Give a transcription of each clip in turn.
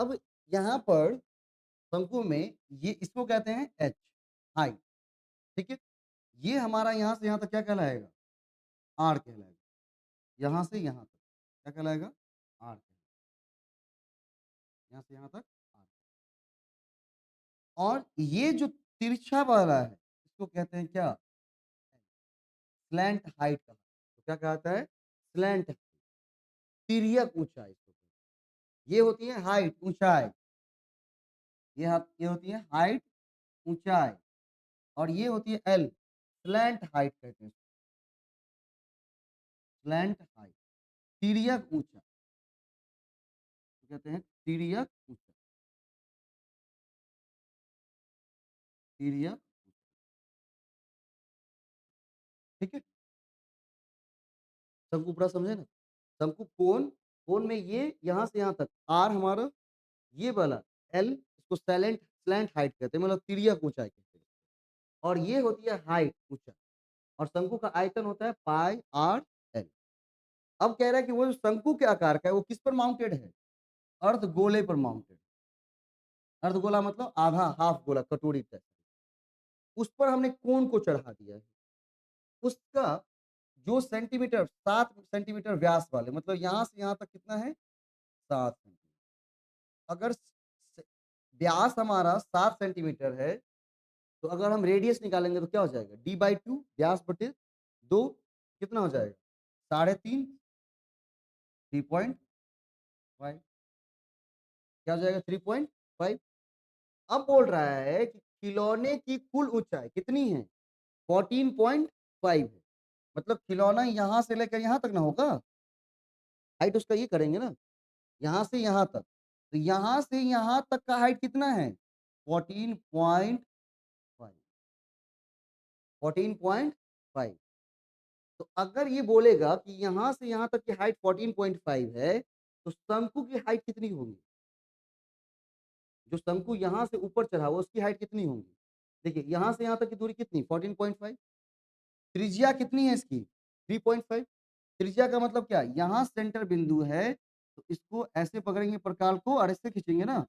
अब यहाँ पर शंकु में ये इसको कहते हैं एच, हाइट, ठीक है? ये हमारा यहाँ से यहाँ तक क्या कहलाएगा? आर कहलाएगा। यहाँ से यहाँ तक क्या कहलाएगा? आर कहलाएगा। यहाँ से यहाँ तक आर। और ये जो तिरछा वाला है, इसको कहते हैं क्या? स्लैंट हाइट कहा। तो क्या कहता है? स्लैंट, तिर्यक ऊँचाई इसको कहते हैं। ये होती है हाइट, ऊँचाई। ये होती है हाइट, ऊँचाई और ये होती है एल, स्लैंट हाइट कहते हैं इसको, स्लैंट हाइट, तिर्यक ऊँचाई। तो कहते हैं तिर्यक ऊँचाई, तिर्यक, ठीक है? शंकु पूरा समझे ना? शंकु कोण, कोण में ये यहाँ से यहाँ तक आर हमारा, ये वाला एल, इसको स्लैंट हाइट कहते हैं, मतलब तिर्यक ऊँचाई कहते हैं। और ये होती है हाइट, ऊँचाई। और शंकु का आयतन होता है पाई आर एल। अब कह रहा है कि वो जो शंकु के आकार का है वो किस पर माउंटेड है? अर्धगोले पर माउंटेड। अर्धगोला मतलब आधा, हाफ गोला, कटोरी टाइप। उस पर हमने कोण को चढ़ा दिया है। उसका जो सेंटीमीटर, 7 सेंटीमीटर व्यास वाले, मतलब यहाँ से यहाँ तक कितना है? 7 सेंटीमीटर। अगर व्यास हमारा 7 सेंटीमीटर है, तो अगर हम रेडियस निकालेंगे तो क्या हो जाएगा? d/2 व्यास बटे 2 कितना हो जाएगा? 3.5, 3.5 क्या हो जाएगा? 3.5। अब बोल रहा है कि खिलौने की कुल ऊंचाई कितनी है? 14.5 है। मतलब खिलौना यहाँ से लेकर यहाँ तक ना होगा, हाइट उसका ये करेंगे ना, यहाँ से यहाँ तक। तो यहाँ से यहाँ तक का हाइट कितना है? 14.5, 14.5। तो अगर ये बोलेगा कि यहाँ से यहाँ तक की हाइट 14.5 है, तो शंकु की हाइट कितनी होगी? जो शंकु यहाँ से ऊपर चढ़ा हुआ उसकी हाइट कितनी होगी? देखिए यहाँ से यहाँ तक की दूरी कितनी? 14.5। त्रिज्या कितनी है इसकी? 3.5। त्रिज्या का मतलब क्या? यहाँ सेंटर बिंदु है, तो इसको ऐसे पकड़ेंगे प्रकाल को और ऐसे खींचेंगे ना,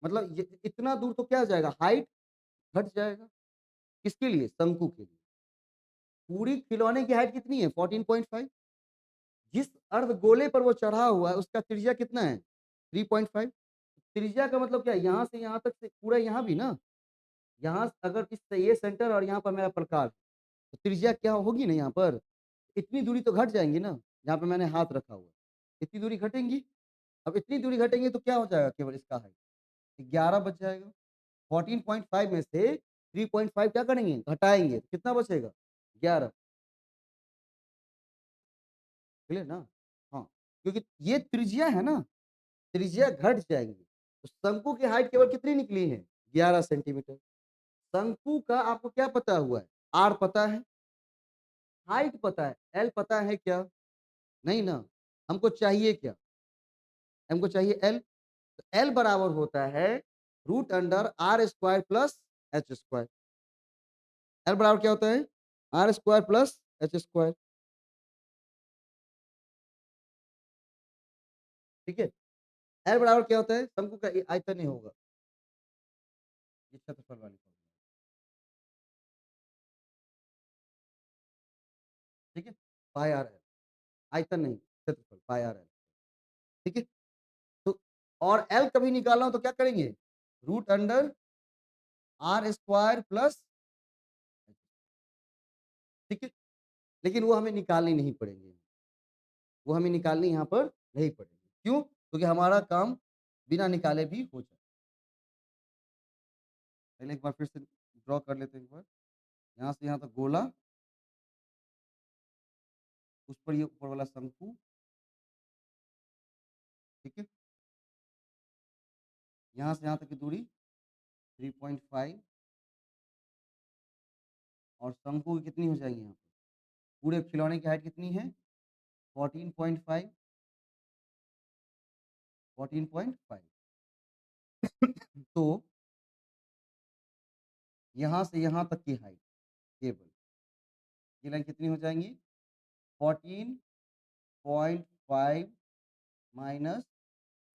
मतलब ये इतना दूर तो क्या हो जाएगा? हाइट घट जाएगा। किसके लिए? शंकु के लिए। पूरी खिलौने की हाइट कितनी है? 14.5। जिस अर्धगोले पर वो चढ़ा हुआ है उसका त्रिज्या कितना है? 3.5। त्रिज्या का मतलब क्या है? यहाँ से यहाँ तक से पूरा यहाँ भी ना, यहाँ अगर इस ये सेंटर और यहाँ पर मेरा प्रकाश, तो त्रिज्या क्या होगी ना यहाँ पर? इतनी दूरी तो घट जाएँगी ना, जहाँ पे मैंने हाथ रखा हुआ है। इतनी दूरी घटेंगी। अब इतनी दूरी घटेंगी तो क्या हो जाएगा केवल इसका हाइट? 11 बच जाएगा। 14.5 में से 3.5 क्या करेंगे? घटाएँगे। तो कितना बचेगा? 11। क्लियर ना? हाँ, क्योंकि ये त्रिज्या है ना, त्रिज्या घट जाएँगी। तो शंकु की हाइट केवल कितनी निकली है? 11 सेंटीमीटर। शंकु का आपको क्या पता हुआ है? आर पता है, हाइट पता है, एल पता है क्या? नहीं ना। हमको चाहिए क्या? हमको चाहिए एल। तो एल बराबर होता है root under r square plus h square. L बराबर क्या होता है? R square plus h square, ठीक है? एल बराबर क्या होता है? शंकु का आयतन ही होगा, ये क्षेत्रफल वाली फॉर्मूला, ठीक है? पाई आर एल, आयतन नहीं, क्षेत्रफल पाई आर एल, ठीक है? तो और एल कभी निकालना हो तो क्या करेंगे? Root under r square plus, ठीक है? लेकिन वो हमें निकालनी नहीं पड़ेंगे, वो हमें निकालनी यहाँ पर नहीं पड़ेगी। क्यों? क्योंकि हमारा काम बिना निकाले भी हो जाए। पहले एक बार फिर से ड्रॉ कर लेते हैं एक बार। यहाँ से यहाँ तक गोला, उस पर ये ऊपर वाला शंकु, ठीक है? यहाँ से यहाँ तक की दूरी 3.5 और शंकु की कितनी हो जाएगी यहाँ पर? पूरे खिलौने की हाइट कितनी है? 14.5, 14.5। तो यहाँ से यहाँ तक की हाइट केवल, ये लाइन कितनी हो जाएँगी? 14.5 माइनस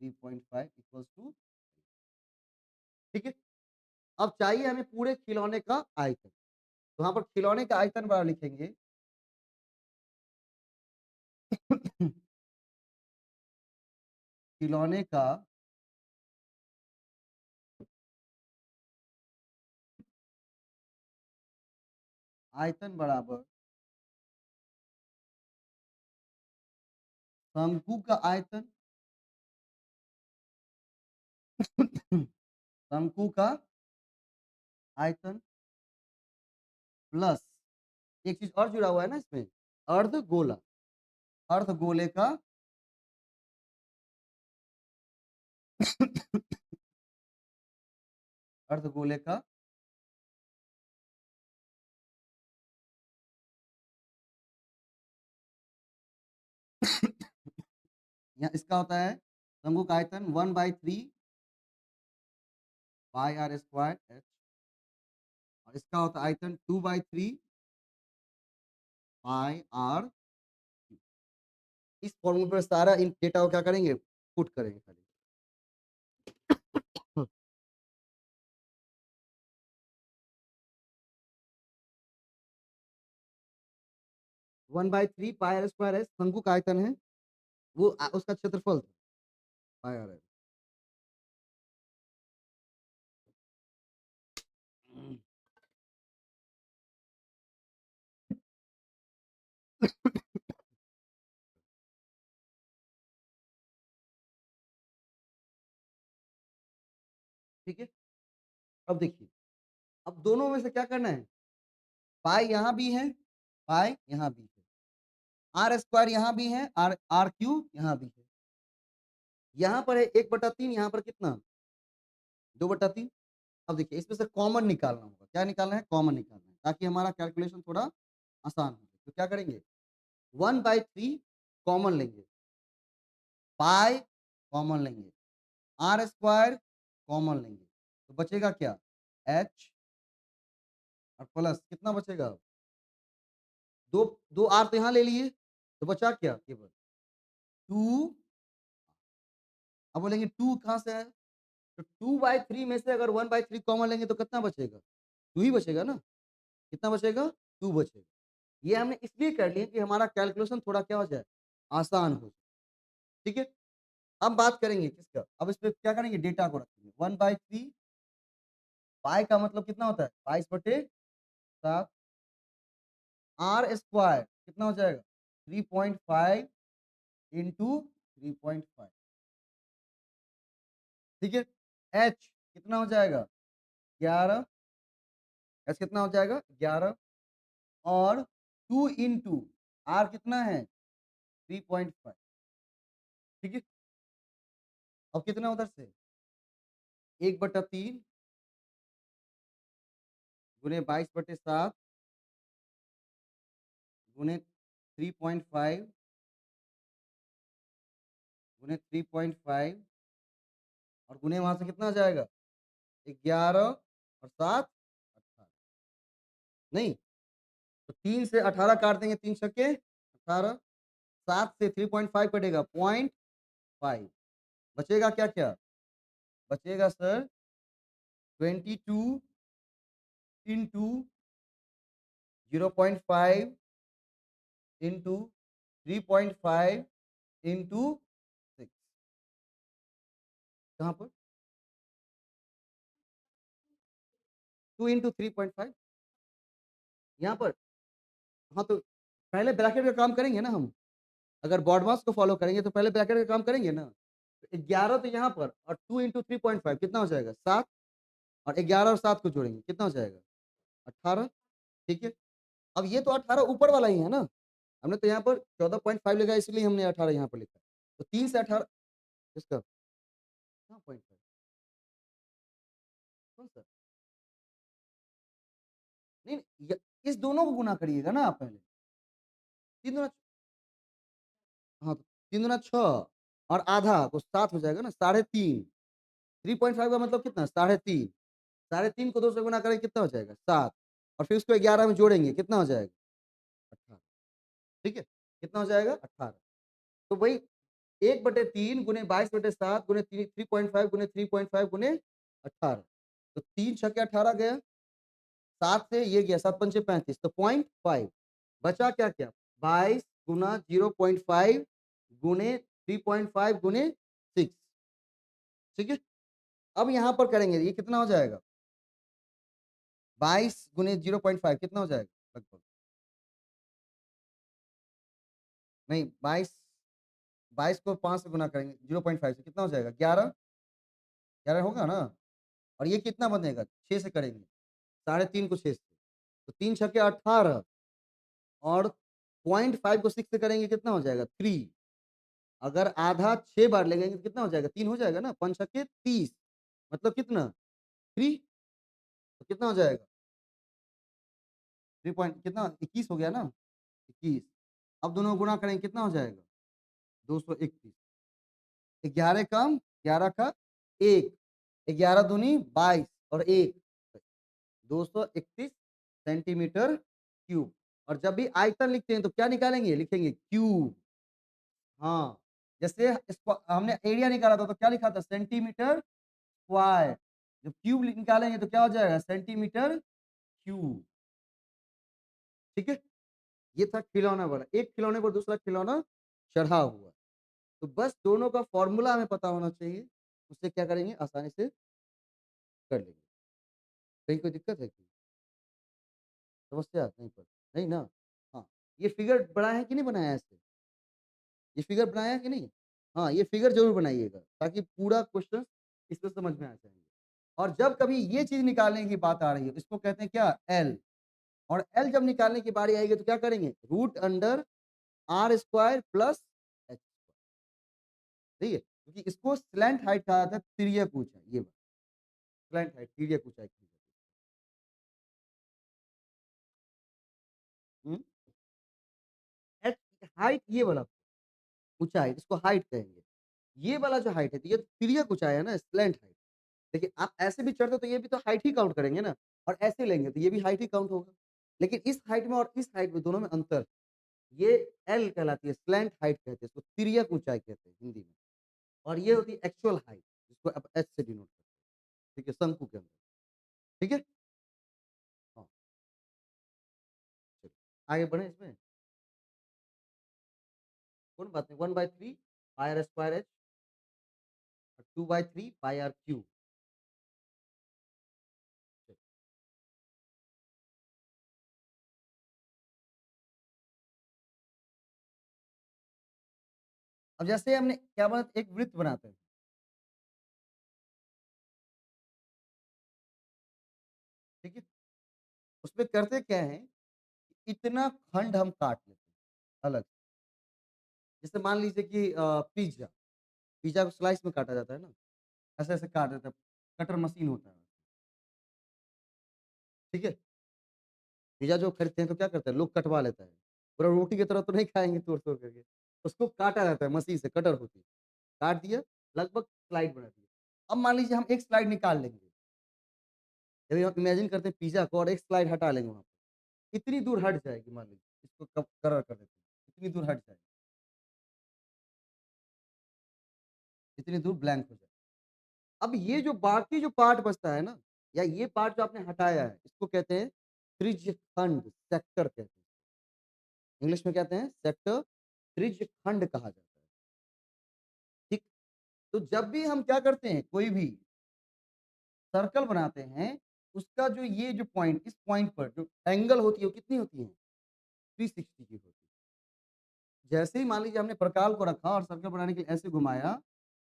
3.5 इक्वल्स टू, ठीक है। अब चाहिए हमें पूरे खिलौने का आयतन, तो यहाँ पर खिलौने का आयतन बड़ा लिखेंगे खिलौने का आयतन बराबर शंकु का आयतन शंकु का आयतन प्लस एक चीज और जुड़ा हुआ है ना इसमें, अर्धगोला, अर्धगोले का अर्धगोले का यहाँ इसका होता है शंकु का आयतन 1/3 पाई आर स्क्वायर एच, और इसका होता है आयतन 2/3 पाई आर। इस फॉर्मूले पर सारा इन डेटा को क्या करेंगे, पुट करेंगे खाली। 1/3 पाई आर स्क्वायर एच शंकु का आयतन है, वो उसका क्षेत्रफल था पाई आर है। ठीक है। अब देखिए, अब दोनों में से क्या करना है, पाई यहाँ भी है, पाई यहाँ भी है, आर स्क्वायर यहाँ भी है, आर आर क्यूब यहाँ भी है, यहाँ पर है 1/3, यहाँ पर कितना 2/3। अब देखिए इसमें से कॉमन निकालना होगा, क्या निकालना है, कॉमन निकालना है, ताकि हमारा कैलकुलेशन थोड़ा आसान हो। तो क्या करेंगे, 1/3 कॉमन लेंगे, पाई कॉमन लेंगे, आर स्क्वायर कॉमन लेंगे, तो बचेगा क्या, एच, और प्लस कितना बचेगा, दो दो आर तो यहाँ ले लिए, तो बचा क्या केवल 2। अब बोलेंगे 2 कहाँ से आया, तो 2/3 में से अगर 1/3 कॉमन लेंगे तो कितना बचेगा, 2 ही बचेगा ना, कितना बचेगा, 2 बचेगा। ये हमने इसलिए कर लिया कि हमारा कैलकुलेशन थोड़ा क्या हो जाए, आसान हो जाए। ठीक है। अब बात करेंगे किसका, अब इस पे क्या करेंगे, डेटा को रखेंगे 1/3 पाई का मतलब कितना होता है 22/7, आर स्क्वायर कितना हो जाएगा 3.5 इंटू 3.5, ठीक है। एच कितना हो जाएगा 11, एच कितना हो जाएगा 11, और 2 इंटू आर कितना है 3.5, ठीक है। अब कितना उधर से 1/3 गुने 22/7 गुने 3.5 गुने 3.5, और गुने वहां से कितना आ जाएगा 11 और 7 18, नहीं, तो 3 से 18 काट देंगे, 3 छक्के 18, 7 से 3.5 कटेगा 0.5, बचेगा क्या क्या, बचेगा सर 22 इंटू 0.5 इंटू 3.5 इंटू 6, कहाँ पर 2 इंटू 3.5 यहाँ पर। हाँ, तो पहले ब्रैकेट का काम करेंगे ना हम, अगर बॉडमास को फॉलो करेंगे तो पहले ब्रैकेट का काम करेंगे ना। 11 तो यहाँ पर, और 2 इंटू 3.5 कितना हो जाएगा 7, और 11 और 7 को जोड़ेंगे कितना हो जाएगा 18, ठीक है। अब ये तो 18 ऊपर वाला ही है ना, हमने तो यहाँ पर 14.5 लिखा है, इसलिए हमने 18 यहाँ पर लिखा है। तो 3 से 18 इसका कहाँ पॉइंट है, कौन सा, नहीं नहीं, इस दोनों को गुना करिएगा ना आप पहले, 3 दूना, हाँ तो 3 दूना 6 और आधा तो 7 हो जाएगा ना, 3.5, 3.5 का मतलब कितना 3.5, 3.5 को 2 से गुना करेंगे कितना हो जाएगा 7, और फिर उसको 11 में जोड़ेंगे कितना हो जाएगा 18, ठीक है, कितना हो जाएगा 18। तो वही 1/3 गुने 22/7 गुने 3.5 गुने 3.5 गुने 18। तो 3 छक्के 18 गया, 7 से ये गया, 7 पंचे 35, तो 0.5 बचा क्या क्या? 22 गुना 0.5 गुने 3.5 गुने 6, ठीक है? अब यहाँ पर करेंगे, ये कितना हो जाएगा? 22 गुने 0.5 कितना हो जाएगा लगभग? नहीं, 22 को 5 से गुना करेंगे 0.5 से कितना हो जाएगा? 11, 11 होगा ना? और ये कितना बनेगा? 6 से करेंगे, साढ़े 3 को 6 से, तो 3 छक्के 18 और 0.5 को 6 से करेंगे कितना हो जाएगा? 3। अगर आधा 6 बार लगेंगे तो कितना हो जाएगा? 3 हो जाएगा ना? 5 छक्के 30 मतलब कितना? 3, तो कितना हो जाएगा? 3 पॉइंट कितना 21 हो गया ना? 21। अब दोनों गुणा करेंगे कितना हो जाएगा? 231। 11 कम 11 का 1, 11 दूनी 22 और 1 231 सेंटीमीटर क्यूब। और जब भी आयतन लिखते हैं तो क्या निकालेंगे? लिखेंगे क्यूब। हाँ, जैसे इसको हमने एरिया निकाला था तो क्या लिखा था? Centimetre square. जब क्यूब निकालेंगे तो क्या हो जाएगा? Centimetre cube. ठीक है? ये था खिलौना वाला। एक खिलौने पर दूसरा खिलौना चढ़ा हुआ। तो बस दोनों का फॉर्मूला हमें पता होना चाहिए। उससे क्या करेंगे? आसानी से कर लेंगे। कहीं कोई दिक्कत है क्या? समस्या नहीं पर नहीं ना? हाँ, ये फिगर बनाया है कि नहीं बनाया है ऐसे? ये फिगर बनाया है कि नहीं? हाँ, ये फिगर ज़रूर बनाइएगा ताकि पूरा क्वेश्चन इसमें समझ में आ जाएँगे। और जब कभी ये चीज़ निकालने की बात आ रही है, इसको कहते हैं क्या? एल। और एल जब निकालने की बारी आएगी तो क्या करेंगे? Root under r square plus h square, ठीक है? क्योंकि इसको स्लैंट हाइट कहा जाता है, तिर्यक ऊंचाई, ये बात स्लैंट हाइट तिर्यक ऊंचाई कही जाती है। एच हाइट ये वाला ऊंचाई इसको हाइट कहेंगे। ये वाला जो हाइट है तो ये तिर्यक ऊंचाई है ना, स्लैंट हाइट। देखिए आप ऐसे भी चढ़ते तो ये भी तो हाइट ही काउंट करेंगे ना, और ऐसे लेंगे तो ये भी हाइट ही काउंट होगा। लेकिन इस हाइट में और इस हाइट में दोनों में अंतर, ये एल कहलाती है, स्लैंट हाइट कहते हैं इसको, तिर्यक ऊंचाई कहते हैं हिंदी में। और ये होती है एक्चुअल हाइट जिसको आप एच से डिनोट करते हैं, ठीक है, शंकु के अंदर। ठीक है, हाँ, चलिए आगे बढ़े इसमें। कौन बात है? 1/3 पाई आर स्क्वायर एच और 2/3 पाई आर क्यूब। अब जैसे हमने क्या बात, एक वृत्त बनाते हैं, ठीक है, उसमें करते क्या है, इतना खंड हम काट लेते हैं अलग। जैसे मान लीजिए कि पिज्जा, पिज्जा को स्लाइस में काटा जाता है ना, ऐसे ऐसे काट देता है, कटर मशीन होता है, ठीक है। पिज्जा जो खरीदते हैं तो क्या करते हैं लोग, कटवा लेता है, पूरा रोटी की तरह तो नहीं खाएंगे तोड़ तोड़ करके, उसको काटा जाता है मशीन से, कटर होती है, काट दिया, लगभग स्लाइड बना दिया। अब मान लीजिए हम एक स्लाइड निकाल लेंगे, यदि हम इमेजिन करते हैं पिज्जा को और एक स्लाइड हटा लेंगे वहाँ पे, कितनी दूर हट जाएगी मान लीजिए, इसको कलर कर देते हैं, कितनी दूर हट जाएगी, कितनी दूर ब्लैंक हो जाए। अब ये जो बाकी जो पार्ट बचता है ना, या ये पार्ट जो आपने हटाया है, इसको कहते हैं त्रिज्यखंड, सेक्टर कहते हैं। इंग्लिश में कहते हैं सेक्टर, त्रिज्यखंड कहा जाता है। ठीक, तो जब भी हम क्या करते हैं, कोई भी सर्कल बनाते हैं, उसका जो ये जो पॉइंट, इस पॉइंट पर जो एंगल होती है वो कितनी होती है? 360 की होती है। जैसे ही मान लीजिए हमने प्रकाल को रखा और सर्कल बनाने के लिए ऐसे घुमाया,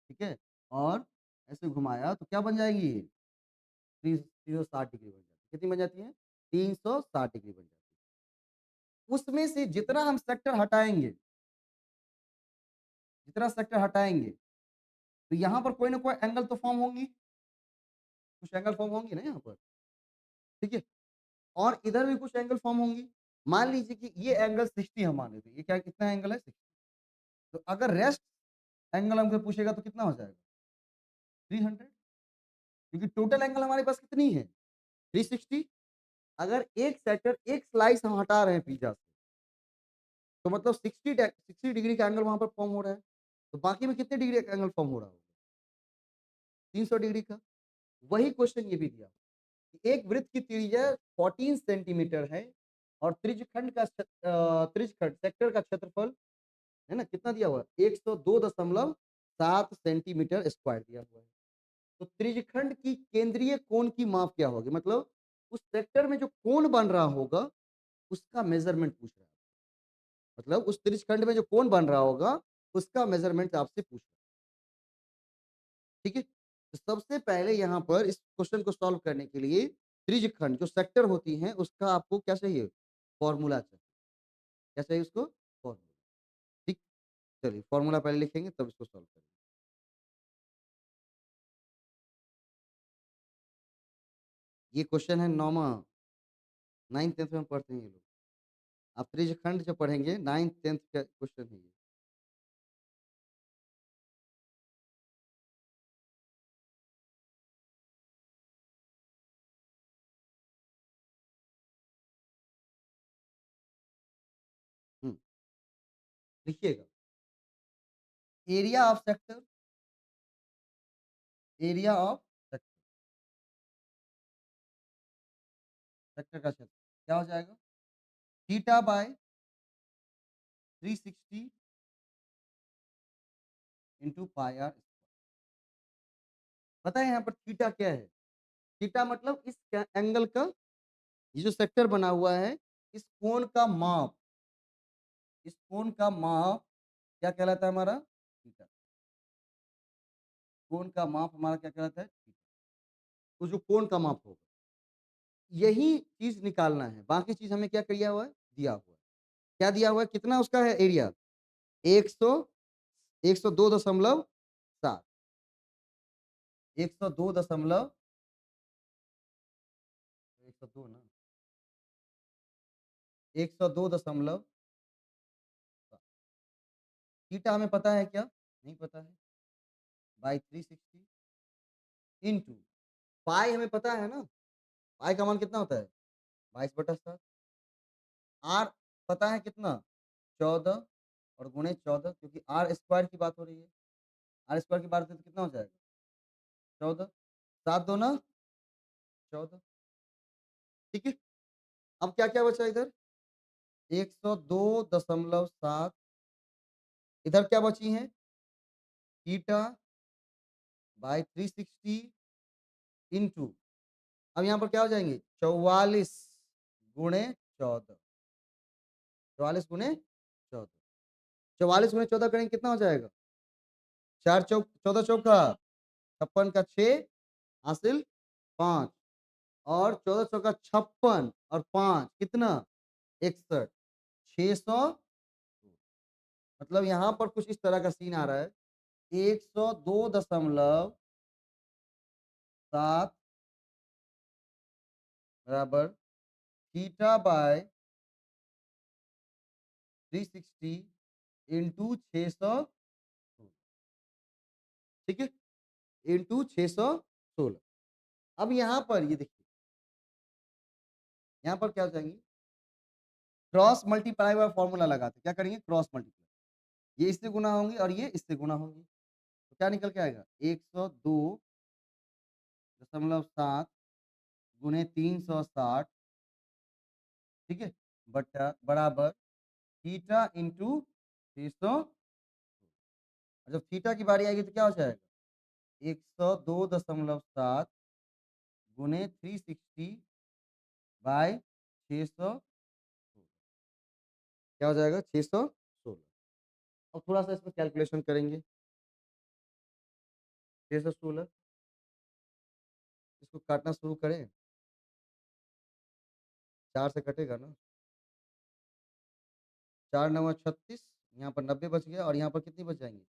ठीक है, और ऐसे घुमाया तो क्या बन जाएगी ये? 360 डिग्री बन जाती है। कितनी बन जाती है? 360 डिग्री बन जाती है। उसमें से जितना हम सेक्टर हटाएँगे, जितना सेक्टर हटाएँगे, तो यहाँ पर कोई ना कोई एंगल तो फॉर्म होंगी, कुछ एंगल फॉर्म होंगी ना यहाँ पर, ठीक है? और इधर भी कुछ एंगल फॉर्म होंगी। मान लीजिए कि ये एंगल 60 हम मान लेते हैं। ये क्या कितना एंगल है? 60। तो अगर रेस्ट एंगल हमसे पूछेगा तो कितना हो जाएगा? 300, क्योंकि टोटल एंगल हमारे पास कितनी है? 360। अगर एक सेक्टर, एक स्लाइस हम हटा रहे हैं पिज़्ज़ा से, तो मतलब 60 डिग्री का एंगल वहाँ पर फॉर्म हो रहा है। तो बाकी में कितने डिग्री का एंगल फॉर्म हो रहा होगा? 300 डिग्री का। वही क्वेश्चन ये भी दिया कि एक वृत्त की त्रिज्या 14 सेंटीमीटर है और त्रिज्यखंड सेक्टर का क्षेत्रफल है ना कितना दिया हुआ है? 102.7 सेंटीमीटर स्क्वायर दिया हुआ है। तो त्रिज्यखंड की केंद्रीय कोण की माप क्या होगी? मतलब उस सेक्टर में जो कोण बन रहा होगा, उसका मेज़रमेंट पूछ रहा है। मतलब उस त्रिज्यखंड में जो कोण बन रहा होगा, उसका मेज़रमेंट आपसे पूछ रहा है। ठीक है? तो सबसे पहले यहाँ पर इस क्वेश्चन को सॉल्व करने के लिए त्रिज्यखंड जो सेक्टर होती हैं, उसका आपको क्या चाहिए? फ़ॉर्मूला चाहिए। क्या चाहिए उसको? फ़ॉर्मूला। ठीक? चलिए फ़ॉर्मूला पहले लिखेंगे तब इसको सॉल्व करेंगे। ये क्वेश्चन है 9वां 9th-10th में पढ़ते हैं ये लोग। आप त्रिज्यखंड जब पढ़ेंगे 9th-10th का क्वेश्चन है ये। हुँ, लिखिएगा। Area of sector area of sector sector का क्षेत्र क्या हो जाएगा? Theta by 360 into pi r. पता है यहाँ पर थीटा क्या है? थीटा मतलब इस एंगल का ये जो सेक्टर बना हुआ है, इस कोण का माप इस कोण का माप क्या कहलाता है हमारा? थीटा। कोण का माप हमारा क्या कहलाता है? थीटा। तो जो कोण का माप होगा, यही चीज़ निकालना है। बाकी चीज़ हमें क्या किया हुआ है? दिया हुआ है। क्या दिया हुआ है? कितना उसका है एरिया? 100 102.7 102 दशमलव 102 ना 102.7 थीटा हमें पता है क्या? नहीं पता है। बाई 360 इंटू पाई हमें पता है ना? पाई का मान कितना होता है? 22/7 आर पता है कितना? 14 और गुणे 14 क्योंकि आर स्क्वायर की बात हो रही है। आर स्क्वायर की बात होती है तो कितना हो जाएगा? 14 7 दूना 14 ठीक है? अब क्या-क्या बचा इधर? 102.7 इधर क्या बची हैं? थीटा बाय 360 इंटू अब यहाँ पर क्या हो जाएँगे? 44 गुणे 14 44 गुणे 14 44 गुणे 14 करेंगे कितना हो जाएगा? 4 चौक 14 चौका 56 का 6 हासिल 5 और 14 चौका 56 और 5 कितना? 61 600 मतलब यहाँ पर कुछ इस तरह का सीन आ रहा है 102.7 बराबर थीटा बाय 360 इंटू 600 ठीक है इंटू 616 अब यहाँ पर ये देखिए यहाँ पर क्या हो जाएंगे क्रॉस मल्टीप्लाई वाला फॉर्मूला लगाते क्या करेंगे क्रॉस मल्टीप्लाई ये इससे गुना होंगी और ये इससे गुना होंगी तो क्या निकल के आएगा 102.7 गुणे 360 ठीक है बटा बराबर थीटा इंटू 600 जब थीटा की बारी आएगी तो क्या हो जाएगा 102.7 गुणे 360 बाय 600 क्या हो जाएगा 616 अब थोड़ा सा इसमें कैलकुलेशन करेंगे 616 इसको काटना शुरू करें 4 से कटेगा ना 4 नवा 36 यहाँ पर 90 बच गया और यहाँ पर कितनी बच जाएंगी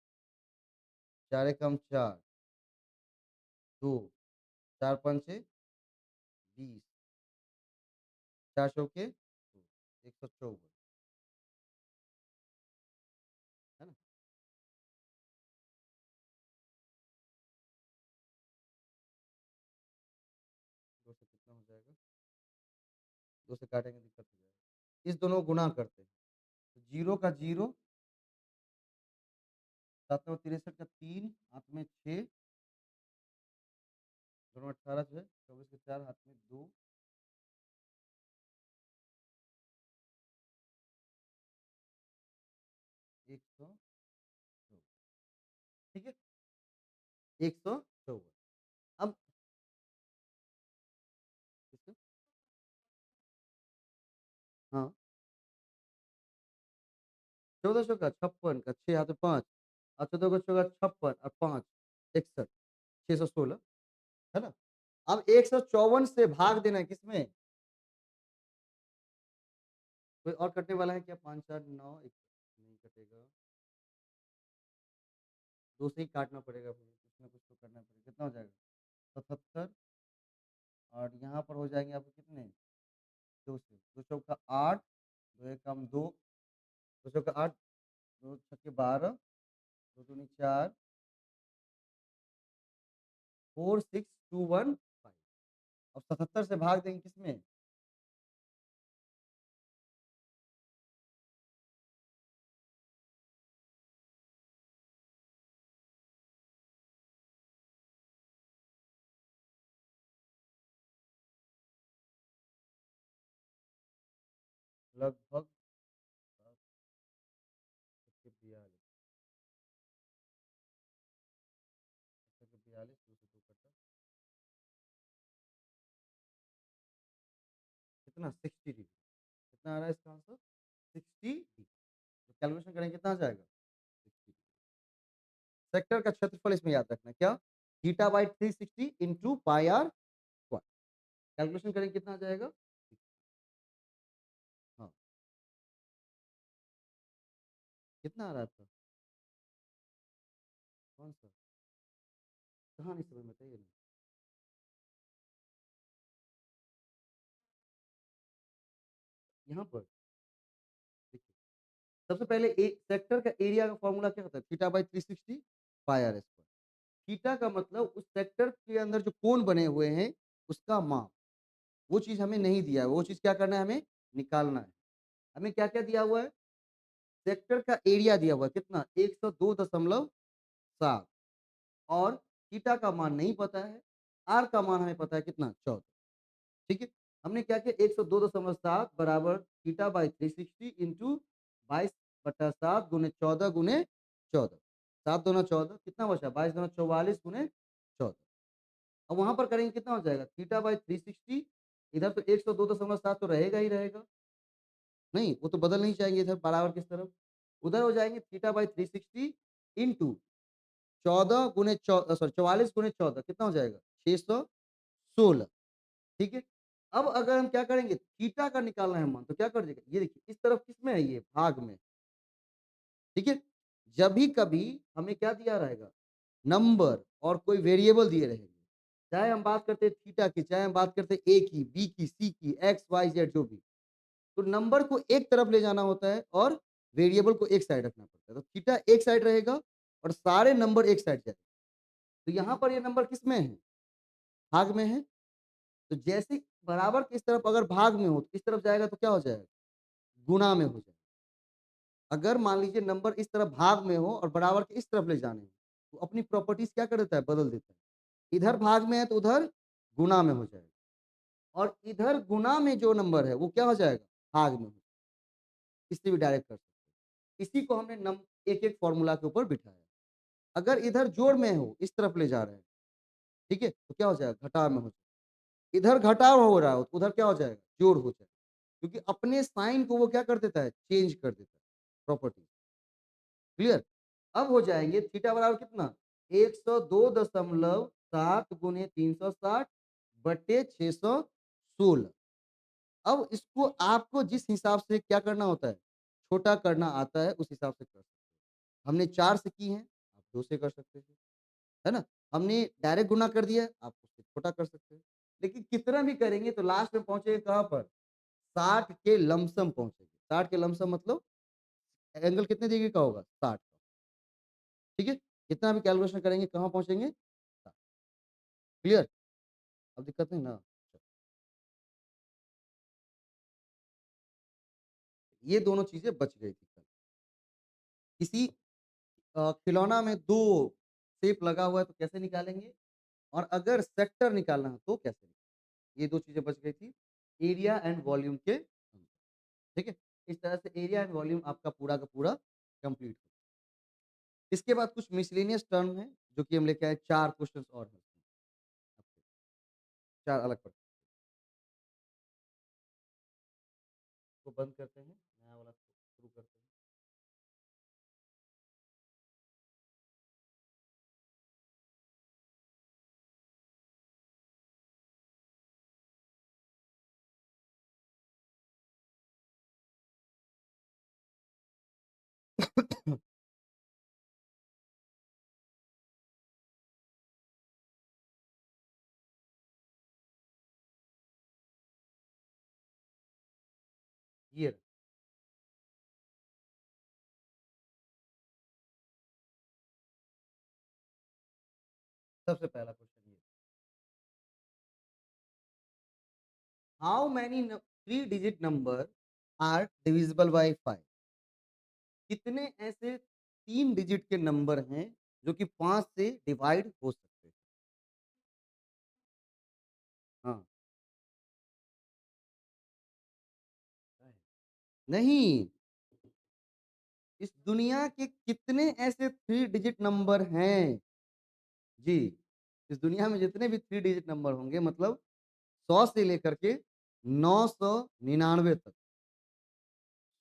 4 एकम 4 2 4 पंचे 20 4 चौके 154 है ना 2 से कितना हो जाएगा 2 से काटेंगे दिक्कत हो जाएगा इस दोनों को गुना करते हैं तो जीरो का जीरो 7 9 63 का 3 हाथ में 6 दोनों 18 जो है 24 के 4 हाथ में 2 100 ठीक है 154 अब इसको हाँ 14 चौका 56 का 6 हाथ में 5 और 14 को चौका 56 और 5 61 616 है ना? अब 154 से भाग देना है किसमें? कोई और कटने वाला है क्या? 5 4 9 1 नहीं कटेगा। 2 से ही काटना पड़ेगा फिर, कुछ ना कुछ तो करना पड़ेगा। कितना हो जाएगा? 77 और यहाँ पर हो जाएँगे आपके कितने? 2 से 2 चौका 8 2 एकम 2 2 चौका 8 2 छक्के 12 2 दूनी 4 4 6 2 1 5 अब 77 से भाग देंगे किसमें? लगभग 7 छक्के 42 छक्के 42 2 से 2 कटा कितना 60 डिग्री कितना आ रहा है इसका आंसर 60 डिग्री तो कैलकुलेशन करेंगे कितना आ जाएगा 60 सेक्टर का क्षेत्रफल इसमें याद रखना क्या theta by 360 into pi r square calculation करेंगे कितना आ जाएगा हाँ कितना आ रहा है आपका कौन सा कहाँ नहीं समझ में बताइए ना यहाँ पर देखिए सबसे पहले एक सेक्टर का एरिया का फॉर्मूला क्या होता है theta by 360 pi r square theta का मतलब उस सेक्टर के अंदर जो कोण बने हुए हैं उसका माप वो चीज़ हमें नहीं दिया है वो चीज़ क्या करना है हमें निकालना है हमें क्या क्या दिया हुआ है सेक्टर का एरिया दिया हुआ है कितना 102.7 और थीटा का मान नहीं पता है आर का मान हमें पता है कितना 14 ठीक है हमने क्या किया 102.7 बराबर थीटा बाई 360 इंटू 22/7 गुने 14 गुने 14 7 दूना 14 कितना बचा 22 दूना 44 गुने 14 अब वहां पर करेंगे कितना हो जाएगा थीटा बाई 360 इधर तो 102.7 तो रहेगा ही रहेगा नहीं वो तो बदल नहीं जाएंगे इधर बराबर किस तरफ उधर हो जाएंगे थीटा बाई 360 इंटू 14 गुने सॉरी 44 गुने 14 कितना हो जाएगा 616 ठीक है अब अगर हम क्या करेंगे थीटा का निकालना है मान तो क्या कर देगा ये देखिए इस तरफ किसमें है ये भाग में ठीक है जब भी कभी हमें क्या दिया रहेगा नंबर और कोई वेरिएबल दिए रहेंगे चाहे हम बात करते हैं थीटा की चाहे हम बात करते हैं ए की बी की सी की एक्स वाई जेड जो भी तो नंबर को एक तरफ ले जाना होता है और वेरिएबल को एक साइड रखना पड़ता है तो थीटा एक साइड रहेगा और सारे नंबर एक साइड जाएंगे तो यहाँ पर ये नंबर किस में है भाग में है तो जैसे बराबर की इस तरफ अगर भाग में हो तो इस तरफ जाएगा तो क्या हो जाएगा गुणा में हो जाएगा अगर मान लीजिए नंबर इस तरफ भाग में हो और बराबर के इस तरफ ले जाने हो तो अपनी प्रॉपर्टीज क्या कर देता है बदल देता है इधर भाग में है तो उधर गुणा में हो जाएगा और इधर गुणा में जो नंबर है वो क्या हो जाएगा भाग में हो जाएगा। इससे भी डायरेक्ट कर सकते हैं इसी को हमने नम एक एक फॉर्मूला के ऊपर बिठाया अगर इधर जोड़ में हो इस तरफ ले जा रहे हैं ठीक है तो क्या हो जाएगा घटाव में हो जाएगा इधर घटाव हो रहा हो तो उधर क्या हो जाएगा जोड़ हो जाएगा क्योंकि अपने साइन को वो क्या कर देता है चेंज कर देता है प्रॉपर्टी क्लियर अब हो जाएंगे थीटा बराबर कितना 102.7 गुने 360 बटे 616 अब इसको आपको जिस हिसाब से क्या करना होता है छोटा करना आता है उस हिसाब से कर सकते हैं हमने 4 से की है आप 2 से कर सकते हैं है ना हमने डायरेक्ट गुना कर दिया आप उससे छोटा कर सकते हैं लेकिन कितना भी करेंगे तो लास्ट में पहुंचेंगे कहाँ पर 60 के लमसम पहुंचेंगे 60 के लमसम मतलब एंगल कितने डिग्री का होगा 60 का ठीक है कितना भी कैलकुलेशन करेंगे कहाँ पहुंचेंगे क्लियर अब दिक्कत नहीं ना ये दोनों चीजें बच गई थी कल इसी खिलौना में 2 शेप लगा हुआ है तो कैसे निकालेंगे? और अगर सेक्टर निकालना है तो कैसे? ये 2 चीज़ें बच गई थी, एरिया एंड वॉल्यूम के अंदर, ठीक है? इस तरह से एरिया एंड वॉल्यूम आपका पूरा का पूरा कंप्लीट हो। इसके बाद कुछ मिसलेनियस टर्म है, जो कि हम लेके आए 4 क्वेश्चन्स और हैं, 4 अलग प्रकार। इसको बंद करते हैं, नया वाला शुरू करते हैं। ये रहा, सबसे पहला क्वेश्चन ये। How many 3 digit number are divisible by 5? कितने ऐसे 3 डिजिट के नंबर हैं जो कि 5 से डिवाइड हो सकते हैं? हाँ, नहीं, इस दुनिया के कितने ऐसे 3 डिजिट नंबर हैं? जी, इस दुनिया में जितने भी 3 डिजिट नंबर होंगे मतलब 100 से लेकर के 999 तक,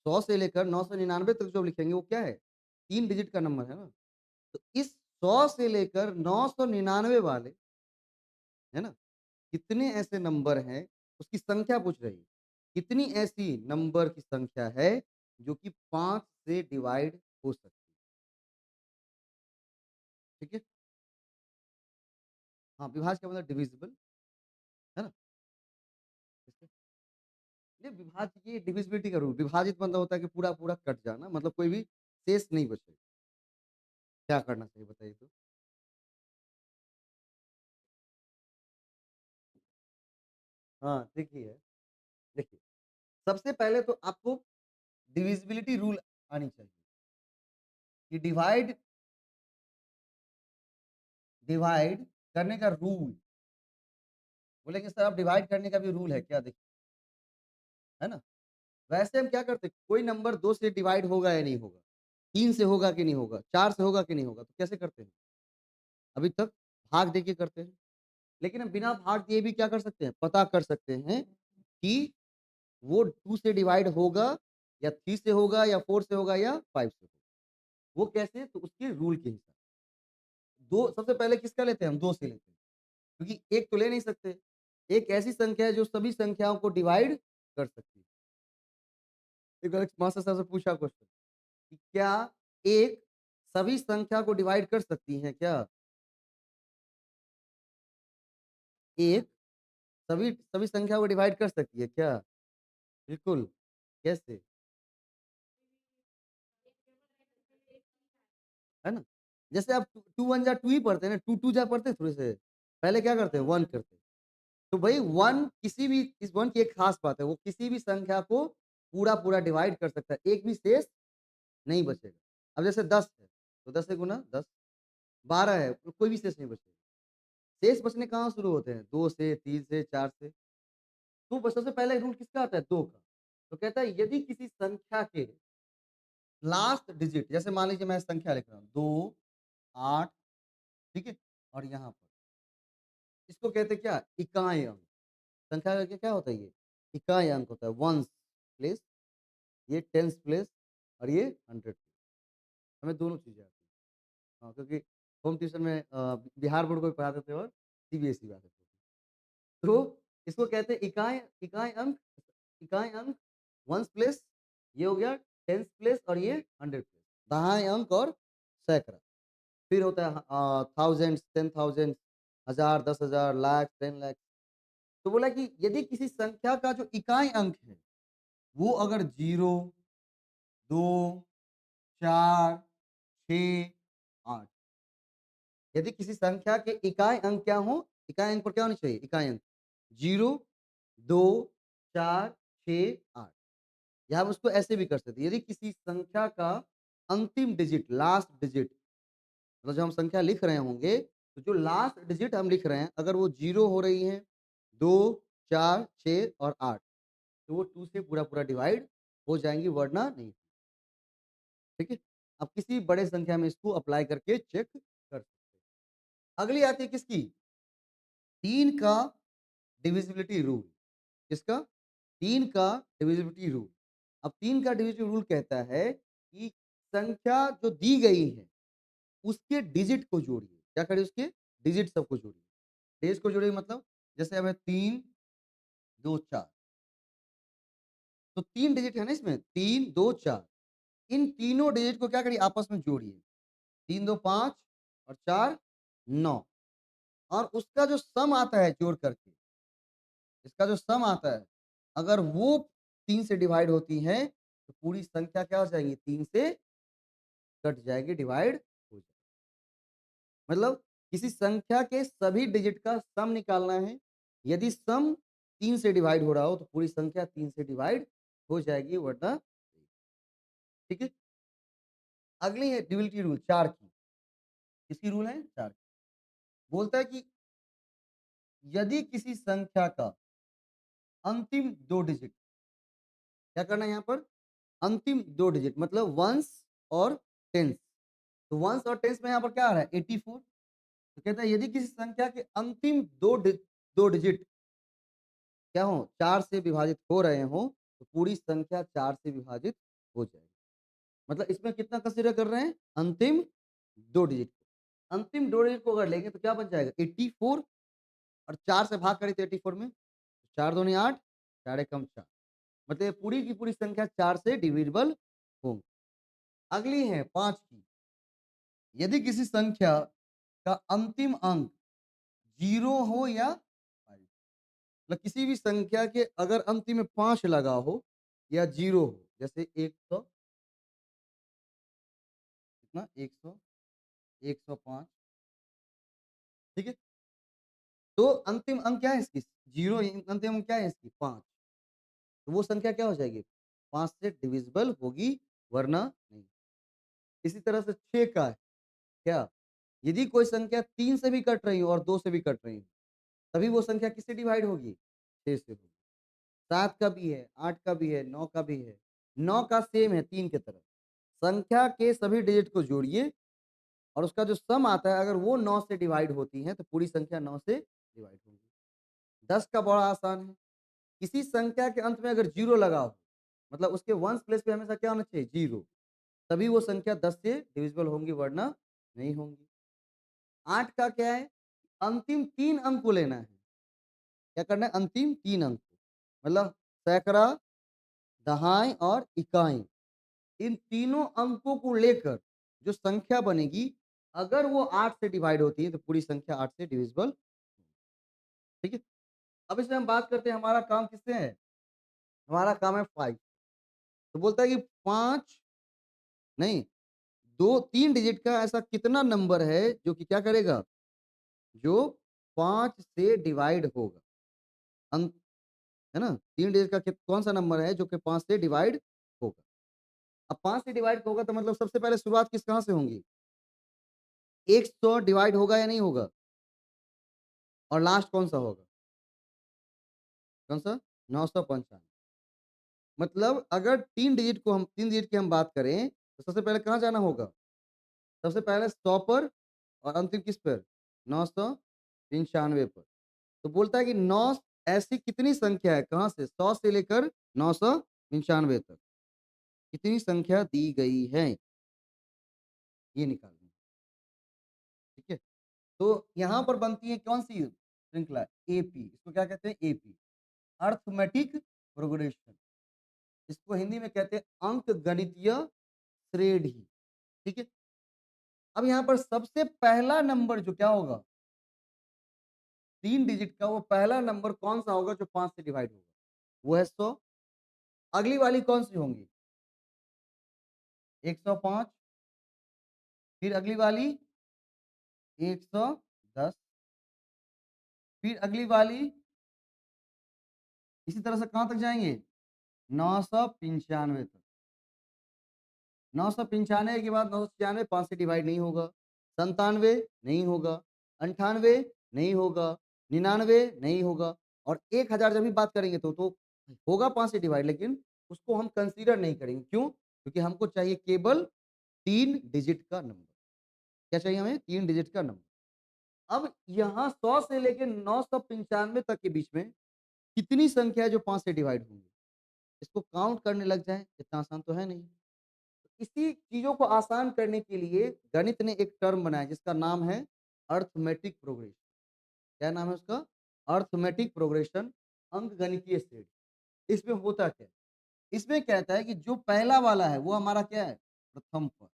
100 से लेकर 999 तक जो लिखेंगे वो क्या है? 3 डिजिट का नंबर है ना? तो इस 100 से लेकर 999 वाले, है ना? कितने ऐसे नंबर हैं, उसकी संख्या पूछ रही है। कितनी ऐसी नंबर की संख्या है जो कि 5 से डिवाइड हो सकती है, ठीक है? हाँ, विभाज्य का मतलब डिविजिबल, है ना? ठीक है? ये विभाज्य ये डिविजिबिलिटी का रूल, विभाजित मतलब होता है कि पूरा-पूरा कट जाना, मतलब कोई भी शेष नहीं बचे। क्या करना चाहिए बताइए तो? हाँ, ट्रिकी है। देखिए, सबसे पहले तो आपको डिविजिबिलिटी रूल आनी चाहिए कि डिवाइड डिवाइड करने का रूल, बोलेंगे सर अब डिवाइड करने का भी रूल है क्या? देखिए, है ना? वैसे हम क्या करते हैं, कोई नंबर 2 से डिवाइड होगा या नहीं होगा, 3 से होगा कि नहीं होगा, 4 से होगा कि नहीं होगा, तो कैसे करते हैं? अभी तक भाग दे के करते हैं। लेकिन हम बिना भाग दिए भी क्या कर सकते हैं, पता कर सकते हैं कि वो 2 से डिवाइड होगा या 3 से होगा या 4 से होगा या 5 से होगा। वो कैसे? तो उसके रूल के हिसाब। 2 सबसे पहले किसका लेते हैं हम? 2 से लेते हैं, क्योंकि 1 तो ले नहीं सकते। एक ऐसी संख्या है जो सभी संख्याओं को डिवाइड कर सकती है। एक बार मास्टर साहब से पूछा क्वेश्चन कि क्या 1 सभी संख्या को डिवाइड कर सकती है क्या? 1 सभी सभी संख्या को डिवाइड कर सकती है क्या? बिल्कुल। कैसे? है ना? जैसे आप 2 1 जा 2 ही पढ़ते हैं ना, 2 2 जा पढ़ते हैं थोड़े से। पहले क्या करते हैं? 1 करते हैं। तो भई 1 किसी भी इस 1 की एक खास बात है, वो किसी भी संख्या को पूरा-पूरा डिवाइड कर सकता है, एक भी शेष नहीं बचेगा। अब जैसे 10 है, तो 10 से गुना 10, 12 है, तो कोई भी शेष नहीं बचेगा। शेष बचने कहाँ शुरू होते हैं? 2 से, 3 से, 4 से। तो ब सबसे पहला रूल किसका आता है? 2 का। तो कहता है यदि किसी संख्या के लास्ट डिजिट, जैसे मान लीजिए मैं संख्या लिख रहा हूँ 2, 8, ठीक है? और यहाँ पर इसको कहते हैं क्या? इकाई अंक। संख्या का क्या होता है ये? इकाई अंक होता है। वन्स प्लेस, ये टेन्स प्लेस और ये 100 प्लेस। हमें दोनों चीज़ें आती हैं। हाँ, क्योंकि होम ट्यूशन में बिहार बोर्ड को भी पढ़ाते थे और सीबीएसई भी आते थे। तो इसको कहते हैं इकाई इकाई अंक, वन्स प्लेस, ये हो गया टेन्स प्लेस और ये 100 प्लेस। दहाई अंक और सैकड़ा। फिर होता है थाउज़ेंड्स, 10,000, हज़ार, 10,000, लाख, 10 लाख। तो बोला कि यदि किसी संख्या का जो इकाई अंक है, वो अगर 0, 2, 4, 6, 8, यदि किसी संख्या के इकाई अंक क्या हो? इकाई अंक पर क्या होनी चाहिए? इकाई अंक 0, 2, 4, 6, 8, या हम उसको ऐसे भी कर सकते हैं। यदि किसी संख्या का अंतिम डिजिट, लास्ट डिजिट मतलब जब हम संख्या लिख रहे होंगे, तो जो लास्ट डिजिट हम लिख रहे हैं, अगर वो 0 हो रही है, 2, 4, 6 और 8, तो वो 2 से पूरा-पूरा डिवाइड हो जाएँगी, वरना नहीं। ठीक है? अब किसी बड़े संख्या में इसको अप्लाई करके चेक कर सकते हैं। अगली आती है किसकी? 3 का डिविजिबिलिटी रूल। किसका? 3 का डिविजिबिलिटी रूल। अब 3 का डिविजिबिलिटी रूल कहता है कि संख्या जो दी गई है, उसके डिजिट को जोड़िए। क्या करें उसके? डिजिट सबको जोड़िए। डिजिट को जोड़िए मतलब जैसे अब है 3, 2, 4। तो 3 डिजिट है ना इसमें, 3, 2, 4। इन तीनों डिजिट को क्या करिए? आपस में जोड़िए। 3, 2, 5 और 4, 9 और उसका जो सम आता है जोड़ करके, इसका जो सम आता है, अगर वो 3 से डिवाइड होती है, तो पूरी संख्या क्या हो जाएगी? 3 से कट जाएगी, डिवाइड हो जाएगी। मतलब किसी संख्या के सभी डिजिट का सम निकालना है। यदि सम 3 से डिवाइड हो रहा हो, तो पूरी संख्या 3 से डिवाइड हो जाएगी, वरना नहीं। ठीक है? अगली है डिविजिबिलिटी रूल 4 की। किसकी रूल है? 4 की। बोलता है कि यदि किसी संख्या का अंतिम 2 डिजिट, क्या करना है यहाँ पर? अंतिम 2 डिजिट मतलब वन्स और टेन्स। तो वन्स और टेन्स में यहाँ पर क्या आ रहा है? 84। तो कहता है यदि किसी संख्या के अंतिम 2 डिजिट क्या हो? 4 से विभाजित हो रहे हों, तो पूरी संख्या 4 से विभाजित हो जाएगी। मतलब इसमें कितना कंसीडर कर रहे हैं? अंतिम 2 डिजिट को। अंतिम 2 डिजिट को अगर लेंगे तो क्या बन जाएगा? 84 और 4 से भाग करें तो 84 में 4 दूनी 8, 4 एकम 4। मतलब पूरी की पूरी संख्या 4 से डिविजिबल होंगी। अगली है 5 की। यदि किसी संख्या का अंतिम अंक 0 हो या 5, मतलब किसी भी संख्या के अगर अंतिम में 5 लगा हो या 0 हो, जैसे 100 कितना? 100, 105, ठीक है? तो अंतिम अंक क्या है इसकी? 0, अंतिम अंक क्या है इसकी? 5। तो वो संख्या क्या हो जाएगी? 5 से डिविजिबल होगी, वरना नहीं। इसी तरह से 6 का है, क्या? यदि कोई संख्या 3 से भी कट रही हो और 2 से भी कट रही हो, तभी वो संख्या किससे डिवाइड होगी? 6 से होगी। 7 का भी है, 8 का भी है, 9 का भी है। 9 का सेम है 3 की तरह। संख्या के सभी डिजिट को जोड़िए और उसका जो सम आता है, अगर वो 9 से डिवाइड होती है, तो पूरी संख्या 9 से डिवाइड होगी। 10 का बड़ा आसान है। किसी संख्या के अंत में अगर 0 लगा हो, मतलब उसके वन्स प्लेस पे हमेशा क्या होना चाहिए? 0, तभी वो संख्या 10 से डिविजिबल होंगी, वरना नहीं होंगी। 8 का क्या है? अंतिम 3 अंक को लेना है। क्या करना है? अंतिम 3 अंक को। मतलब सैकड़ा, दहाई और इकाई, इन तीनों अंकों को लेकर जो संख्या बनेगी, अगर वो 8 से डिवाइड होती है, तो पूरी संख्या 8 से डिविजिबल। ठीक है? अब इसमें हम बात करते हैं हमारा काम किससे है? हमारा काम है 5। तो बोलता है कि 5 नहीं, 2-3 डिजिट का ऐसा कितना नंबर है जो कि क्या करेगा? जो 5 से डिवाइड होगा। अंक है ना? 3 डिजिट का कौन-सा नंबर है जो कि 5 से डिवाइड होगा? अब 5 से डिवाइड होगा तो मतलब सबसे पहले शुरुआत किस कहाँ से होंगी? 100 डिवाइड होगा या नहीं होगा? और लास्ट कौन-सा होगा? कौन-सा? 995। मतलब अगर 3 डिजिट की हम बात करें, तो सबसे पहले कहाँ जाना होगा? सबसे पहले 100 पर और अंतिम किस पर? 995 पर। तो बोलता है कि 9 ऐसी कितनी संख्या है, कहाँ से? 100 से लेकर 995 तक। कितनी संख्या दी गई है, ये निकालना है। ठीक है? तो यहाँ पर बनती है कौन-सी श्रृंखला? एपी। इसको क्या कहते हैं? AP, arithmetic progression. इसको हिंदी में कहते हैं अंकगणितीय श्रेणी। ठीक है? अब यहाँ पर सबसे पहला नंबर जो क्या होगा? 3 डिजिट का वो पहला नंबर कौन-सा होगा जो 5 से डिवाइड होगा? वो है 100। अगली वाली कौन-सी होंगी? 105, फिर अगली वाली 110, फिर अगली वाली इसी तरह से कहाँ तक जाएँगे? 995 तक। 995 के बाद 996 5 से डिवाइड नहीं होगा। 97 नहीं होगा, 98 नहीं होगा, 99 नहीं होगा और 1000 जब भी बात करेंगे तो होगा 5 से डिवाइड, लेकिन उसको हम कंसीडर नहीं करेंगे। क्यों? क्योंकि हमको चाहिए केवल 3 डिजिट का नंबर। क्या चाहिए हमें? 3 डिजिट का नंबर। अब यहाँ 100 से लेके 995 तक के बीच में कितनी संख्या है जो 5 से डिवाइड होंगी? इसको काउंट करने लग जाएँ, इतना आसान तो है नहीं। इसी चीज़ों को आसान करने के लिए गणित ने एक टर्म बनाया जिसका नाम है अर्थमेटिक प्रोग्रेशन। क्या नाम है उसका? अर्थमेटिक प्रोग्रेशन, अंकगणितीय श्रेणी। इसमें होता क्या है? इसमें कहता है कि जो पहला वाला है वो हमारा क्या है? प्रथम पद।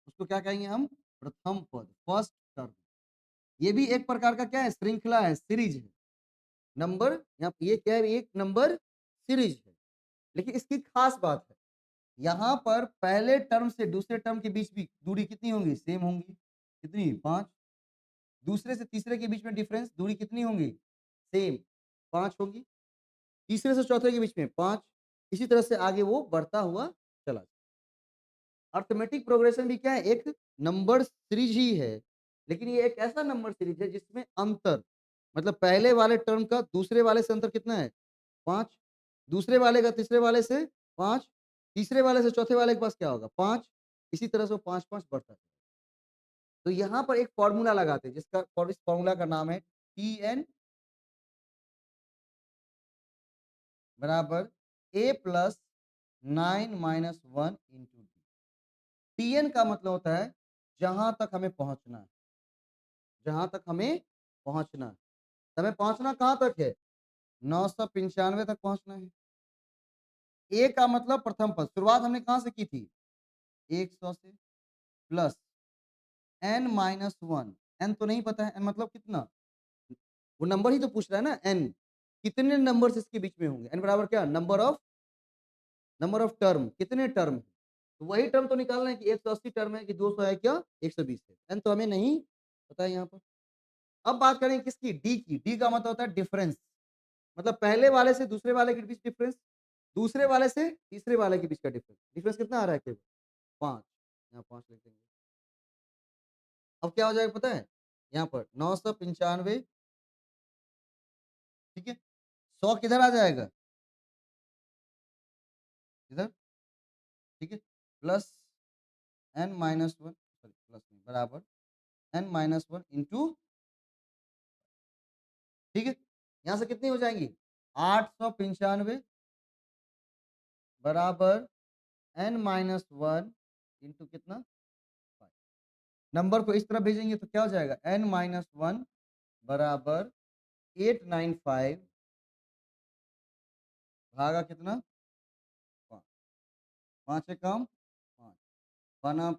उसको क्या कहेंगे हम? प्रथम पद, फर्स्ट टर्म। ये भी एक प्रकार का क्या है? श्रृंखला है, सीरीज है। नंबर यहाँ ये क्या है? एक नंबर सीरीज है। लेकिन इसकी खास बात है, यहाँ पर पहले टर्म से दूसरे टर्म के बीच भी दूरी कितनी होंगी? सेम होंगी। कितनी? 5। दूसरे से तीसरे के बीच में डिफरेंस दूरी कितनी होंगी? सेम 5 होगी। तीसरे से चौथे के बीच में 5। इसी तरह से आगे वो बढ़ता हुआ चला जाए। अर्थमेटिक प्रोग्रेशन भी क्या है? एक नंबर सीरीज ही है। लेकिन ये एक ऐसा नंबर सीरीज है जिसमें अंतर मतलब पहले वाले टर्म का दूसरे वाले से अंतर कितना है? 5। दूसरे वाले का तीसरे वाले से 5। तीसरे वाले से चौथे वाले के पास क्या होगा? 5। इसी तरह से वो 5-5 बढ़ता है। तो यहाँ पर एक फ़ॉर्मूला लगाते हैं जिसका और इस फ़ॉर्मूला का नाम है Tn बराबर A plus 9 minus 1 into D. Tn का मतलब होता है जहाँ तक हमें पहुँचना है। जहाँ तक हमें पहुँचना है। हमें पहुँचना कहाँ तक है? 995 तक पहुँचना है। A का मतलब प्रथम पद। शुरुआत हमने कहाँ से की थी? 100 से प्लस n माइनस 1। n तो नहीं पता है, n मतलब कितना? वो नंबर ही तो पूछ रहा है ना n। कितने नंबर्स इसके बीच में होंगे? n बराबर क्या? Number of term. कितने टर्म? तो वही टर्म तो निकालना है कि 180 टर्म है कि 200 है क्या 120 है। n तो हमें नहीं पता है यहाँ पर। अब बात करें किसकी? d की। d का मतलब होता है डिफरेंस। मतलब पहले वाले से दूसरे वाले के बीच डिफरेंस, दूसरे वाले से तीसरे वाले के बीच का डिफरेंस। डिफरेंस कितना आ रहा है केवल? 5। यहाँ 5 लिख देंगे। अब क्या हो जाएगा पता है? यहाँ पर 995 ठीक है? 100 किधर आ जाएगा? इधर ठीक है? Plus n minus 1 sorry plus नहीं बराबर n माइनस 1 इंटू ठीक है? यहाँ से कितनी हो जाएंगी? 895 बराबर n माइनस 1 इंटू कितना? 5। नंबर को इस तरफ भेजेंगे तो क्या हो जाएगा? n माइनस 1 बराबर 895 भागा कितना? 5। 5 से कम 5 बना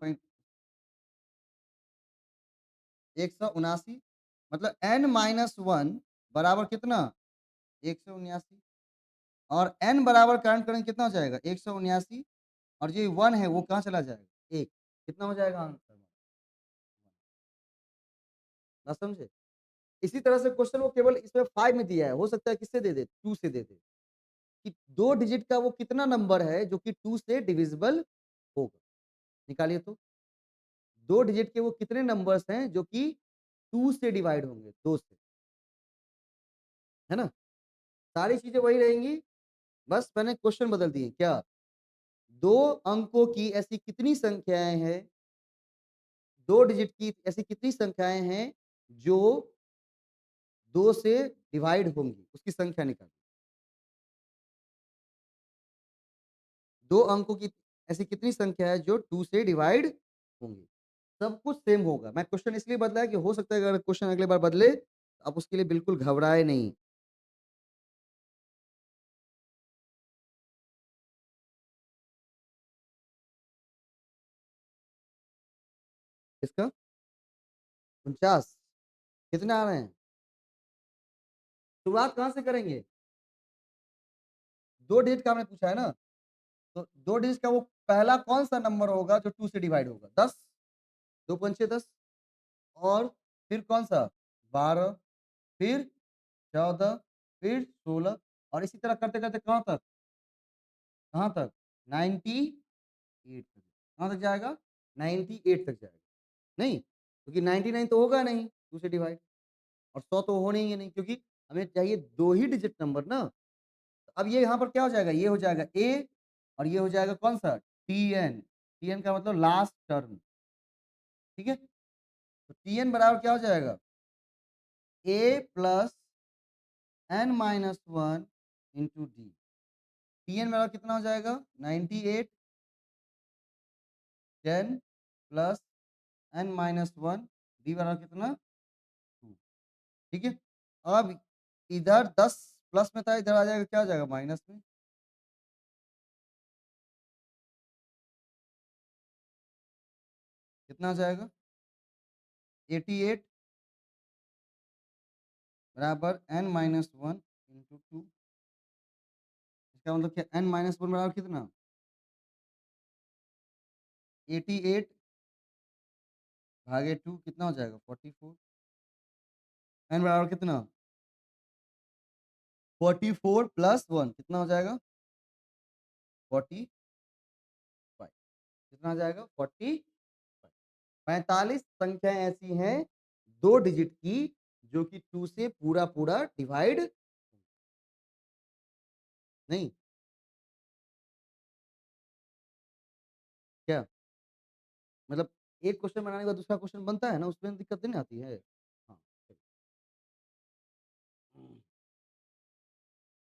179 मतलब n माइनस 1 बराबर कितना? 179 और n बराबर काउंट करेंगे कितना हो जाएगा? 179 और जो 1 है वो कहाँ चला जाएगा? 1 कितना हो जाएगा आंसर? बात समझे? इसी तरह से क्वेश्चन वो केवल इसमें 5 में दिया है, हो सकता है किससे दे दे? 2 से दे दे, कि 2 डिजिट का वो कितना नंबर है जो कि 2 से डिविजिबल होगा? निकालिए तो। 2 डिजिट के वो कितने नंबर्स हैं जो कि 2 से डिवाइड होंगे? 2 से, है ना? सारी चीज़ें वही रहेंगी, बस मैंने क्वेश्चन बदल दिए। क्या? 2 अंकों की ऐसी कितनी संख्याएँ हैं 2 डिजिट की ऐसी कितनी संख्याएँ हैं जो 2 से डिवाइड होंगी? उसकी संख्या निकालिए। 2 अंकों की ऐसी कितनी संख्या है जो 2 से डिवाइड होंगी? सब कुछ सेम होगा। मैं क्वेश्चन इसलिए बदला है कि हो सकता है अगर क्वेश्चन अगली बार बदले, तो आप उसके लिए बिल्कुल घबराएँ नहीं। किसका? 49 कितने आ रहे हैं? शुरुआत कहाँ से करेंगे? 2 डिजिट का हमने पूछा है ना, तो 2 डिजिट का वो पहला कौन-सा नंबर होगा जो 2 से डिवाइड होगा? 10 2 पंचे 10 और फिर कौन-सा? 12 फिर 14 फिर 16 और इसी तरह करते-करते कहाँ तक? कहाँ तक? 98 तक। कहाँ तक जाएगा? 98 तक जाएगा। नहीं, क्योंकि 99 तो होगा नहीं 2 से डिवाइड, और 100 तो होने ही नहीं, क्योंकि हमें चाहिए 2 ही डिजिट नंबर ना। तो अब ये यहाँ पर क्या हो जाएगा, ये हो जाएगा ए, और ये हो जाएगा कौन-सा टीएन। टीएन का मतलब लास्ट टर्म, ठीक है? तो टीएन बराबर क्या हो जाएगा, A plus N minus 1 into D. T N बराबर कितना हो जाएगा, 98 10 प्लस एन माइनस 1, डी बराबर कितना 2, ठीक है? अब इधर 10 प्लस में था, इधर आ जाएगा, क्या हो जाएगा माइनस में। कितना हो जाएगा 88 बराबर एन माइनस 1 इंटू 2। इसका मतलब क्या, एन माइनस 1 बराबर कितना 88 भागे 2 कितना हो जाएगा 44। एन बराबर कितना 44 प्लस 1 कितना हो जाएगा 45। कितना हो जाएगा 45। 45 संख्याएं ऐसी हैं 2 डिजिट की जो कि 2 से पूरा पूरा डिवाइड नहीं, क्या मतलब एक क्वेश्चन बनाने के बाद दूसरा क्वेश्चन बनता है ना, उसमें दिक्कत नहीं आती है। हाँ, चलिए,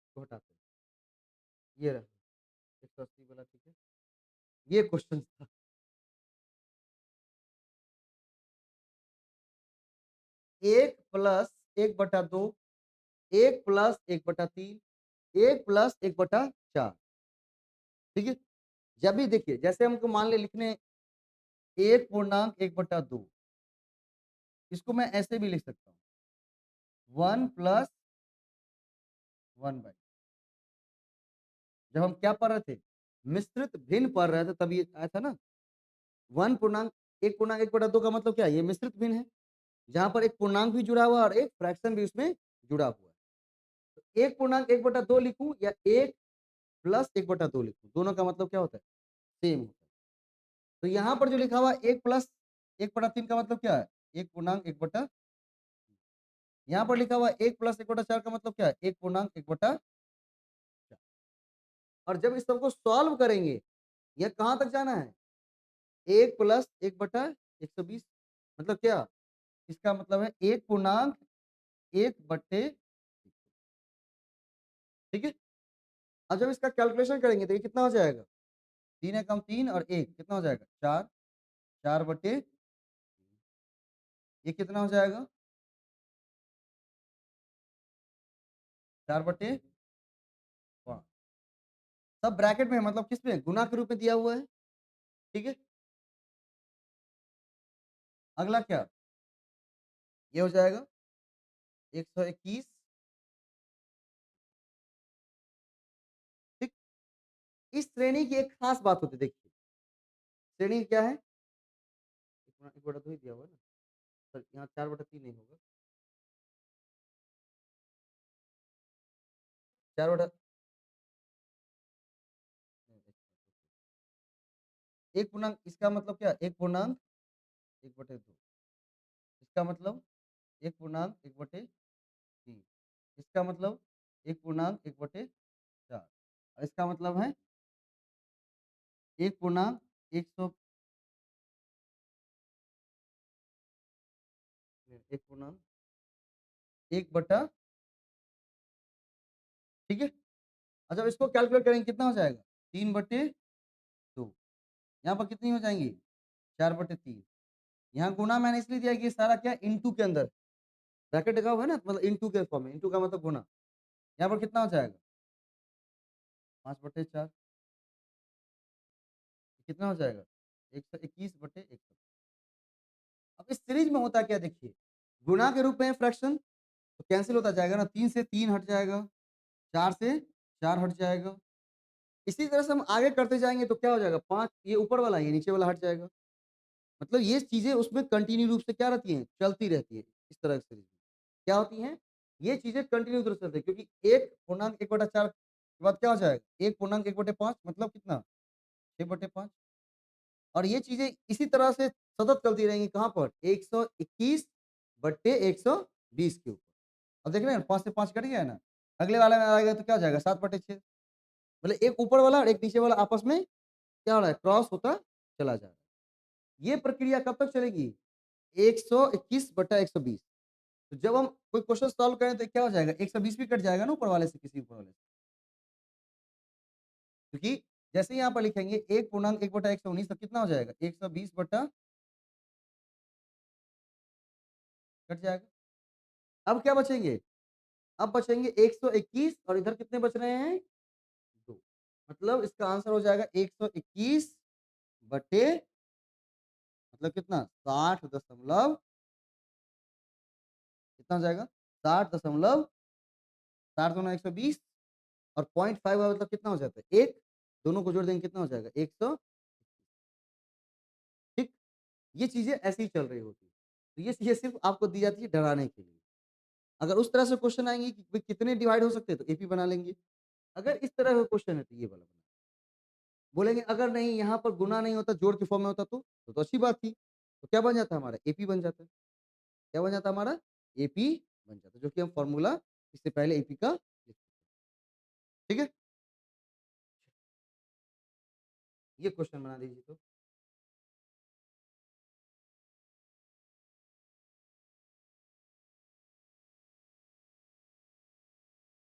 इसको हटाते हैं। ये रहा 180 वाला, ठीक है, ये क्वेश्चन था। 1 प्लस 1/2, 1 प्लस 1/3, 1 प्लस 1/4, ठीक है। जब भी देखिए, जैसे हमको मान ले लिखने 1 पूर्णांक 1/2, इसको मैं ऐसे भी लिख सकता हूँ 1 प्लस 1/, जब हम क्या पढ़ रहे थे, मिश्रित भिन्न पढ़ रहे थे, तब ये आया था ना। 1 पूर्णांक 1 पूर्णांक 1/2 का मतलब क्या है, ये मिश्रित भिन्न है, जहां पर एक पूर्णांक भी जुड़ा हुआ है और एक फ्रैक्शन भी उसमें जुड़ा हुआ है। तो 1 पूर्णांक 1/2 लिखूं या 1 प्लस 1/2 लिखूं, दोनों का मतलब क्या होता है, सेम होता है। तो यहाँ पर जो लिखा हुआ 1 प्लस 1/3 का मतलब क्या है, 1 पूर्णांक 1/, यहाँ पर लिखा हुआ 1 प्लस 1/4 का मतलब क्या है, 1 पूर्णांक 1/4। और जब इस सबको सॉल्व करेंगे, यह कहाँ तक जाना है, 1 प्लस 1/120, मतलब क्या, इसका मतलब है 1 पूर्णांक 1/, ठीक है। अब जब इसका कैलकुलेशन करेंगे तो ये कितना हो जाएगा, 3 एकम 3 और 1 कितना हो जाएगा 4, 4/, ये कितना हो जाएगा 4/, सब ब्रैकेट में है, मतलब किस में, गुना के रूप में दिया हुआ है, ठीक है। अगला क्या, ये हो जाएगा 121, ठीक। इस श्रेणी की एक खास बात होती है, देखिए श्रेणी क्या है, 1/2 ही दिया हुआ है ना, सर यहाँ 4/3 नहीं होगा, 4/, एक पूर्णांक, इसका मतलब क्या, 1 पूर्णांक 1/2, इसका मतलब 1 पूर्णांक 1/3, इसका मतलब 1 पूर्णांक 1/4, और इसका मतलब है 1 पूर्णांक 100, 1 पूर्णांक 1/, ठीक है। और जब इसको कैलकुलेट करेंगे कितना हो जाएगा 3/2, यहाँ पर कितनी हो जाएंगी 4/3, यहाँ गुना मैंने इसलिए दिया कि ये सारा क्या इनटू के अंदर ब्रैकेट लगा हुआ है ना, मतलब इनटू के फॉर्म में, इनटू का मतलब गुना, यहाँ पर कितना हो जाएगा 5/4, कितना हो जाएगा 121/100। अब इस सीरीज में होता क्या, देखिए गुणा के रूप में फ्रैक्शन तो कैंसिल होता जाएगा ना, 3 से 3 हट जाएगा, 4 से 4 हट जाएगा, इसी तरह से हम आगे करते जाएंगे तो क्या हो जाएगा 5, ये ऊपर वाला ये नीचे वाला हट जाएगा, मतलब ये चीजें उसमें कंटिन्यू रूप से क्या रहती हैं, चलती रहती है, इस तरह से सीरीज क्या होती हैं, ये चीजें कंटिन्यू रूप से चलती है, क्योंकि 1 पूर्णांक 1/4 के बाद क्या हो जाएगा 1 पूर्णांक 1/5, मतलब कितना 6/5, और ये चीज़ें इसी तरह से सतत चलती रहेंगी कहाँ पर? 121/120 के ऊपर। अब देख रहे हैं 5 से 5 कट गया है ना? अगले वाले में आएगा तो क्या हो जाएगा 7/6 मतलब एक ऊपर वाला और एक नीचे वाला आपस में क्या हो रहा है? क्रॉस होता चला जा रहा है। ये प्रक्रिया कब तक चलेगी? 121/120 तो जब हम कोई क्वेश्चन सॉल्व करें तो क्या हो जाएगा? 120 भी कट जाएगा ना ऊपर वाले से किसी ऊपर वाले से। क्योंकि जैसे ही यहाँ पर लिखेंगे 1 पूर्णांक 1/119 तो कितना हो जाएगा? 120 बटा कट जाएगा। अब क्या बचेंगे? अब बचेंगे 121 और इधर कितने बच रहे हैं? 2 मतलब इसका आंसर हो जाएगा 121 बटे मतलब कितना? 60 दशमलव कितना हो जाएगा? 60 दशमलव 60 दूना 120 और 0.5 का मतलब कितना हो जाता है? 1 दोनों को जोड़ देंगे कितना हो जाएगा? 100 ठीक? ये चीज़ें ऐसे ही चल रही होती है। तो ये चीज़ें सिर्फ़ आपको दी जाती है डराने के लिए। अगर उस तरह से क्वेश्चन आएँगे कि भई कितने डिवाइड हो सकते हैं तो एपी बना लेंगे। अगर इस तरह का क्वेश्चन है तो ये वाला बना बोलेंगे अगर नहीं यहाँ पर गुना नहीं होता जोड़ के फॉर्म में होता तो अच्छी बात थी। तो क्या बन जाता हमारा एपी बन जाता। क्या बन जाता हमारा? एपी बन जाता जो कि हम फ़ॉर्मूला इससे पहले एपी का लिख ठीक है? ये क्वेश्चन बना दीजिए तो।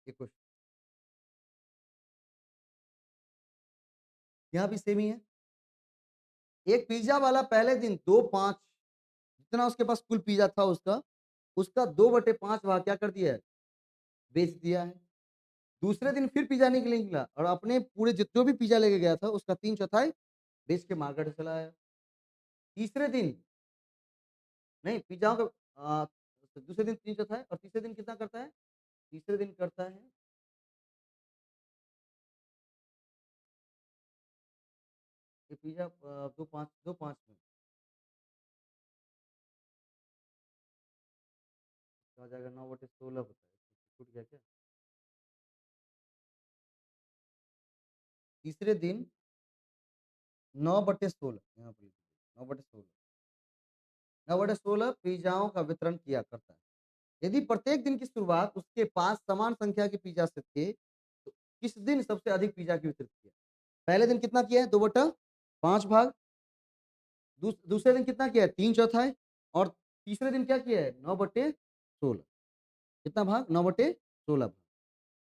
ये क्वेश्चन यहाँ भी सेम ही है। एक पिज़्ज़ा वाला पहले दिन 2-5 जितना उसके पास कुल पिज़्ज़ा था उसका 2/5 भाग क्या कर दिया है? बेच दिया है। दूसरे दिन फिर पिज़्ज़ा निकला और अपने पूरे जो भी पिज़्ज़ा लेके गया था उसका 3/4 बेच के मार्केट चला आया। तीसरे दिन नहीं पिज़्ज़ाओं का दूसरे दिन 3/4 और तीसरे दिन कितना करता है? तीसरे दिन करता है ये पिज़्ज़ा 2-5 में क्या हो जाएगा 9/16 होता है। छूट गया क्या? तीसरे दिन 9/16 यहाँ पे लिखिए 9/16 9/16 पिज़्ज़ाओं का वितरण किया करता है। यदि प्रत्येक दिन की शुरुआत उसके पास समान संख्या के पिज़्ज़ा से थे, तो किस दिन सबसे अधिक पिज़्ज़ा की वितरित किया? पहले दिन कितना किया है? 2/5 भाग। दूसरे दिन कितना किया है? 3/4 और तीसरे दिन क्या किया है? 9/16 कितना भाग? 9/16 भाग।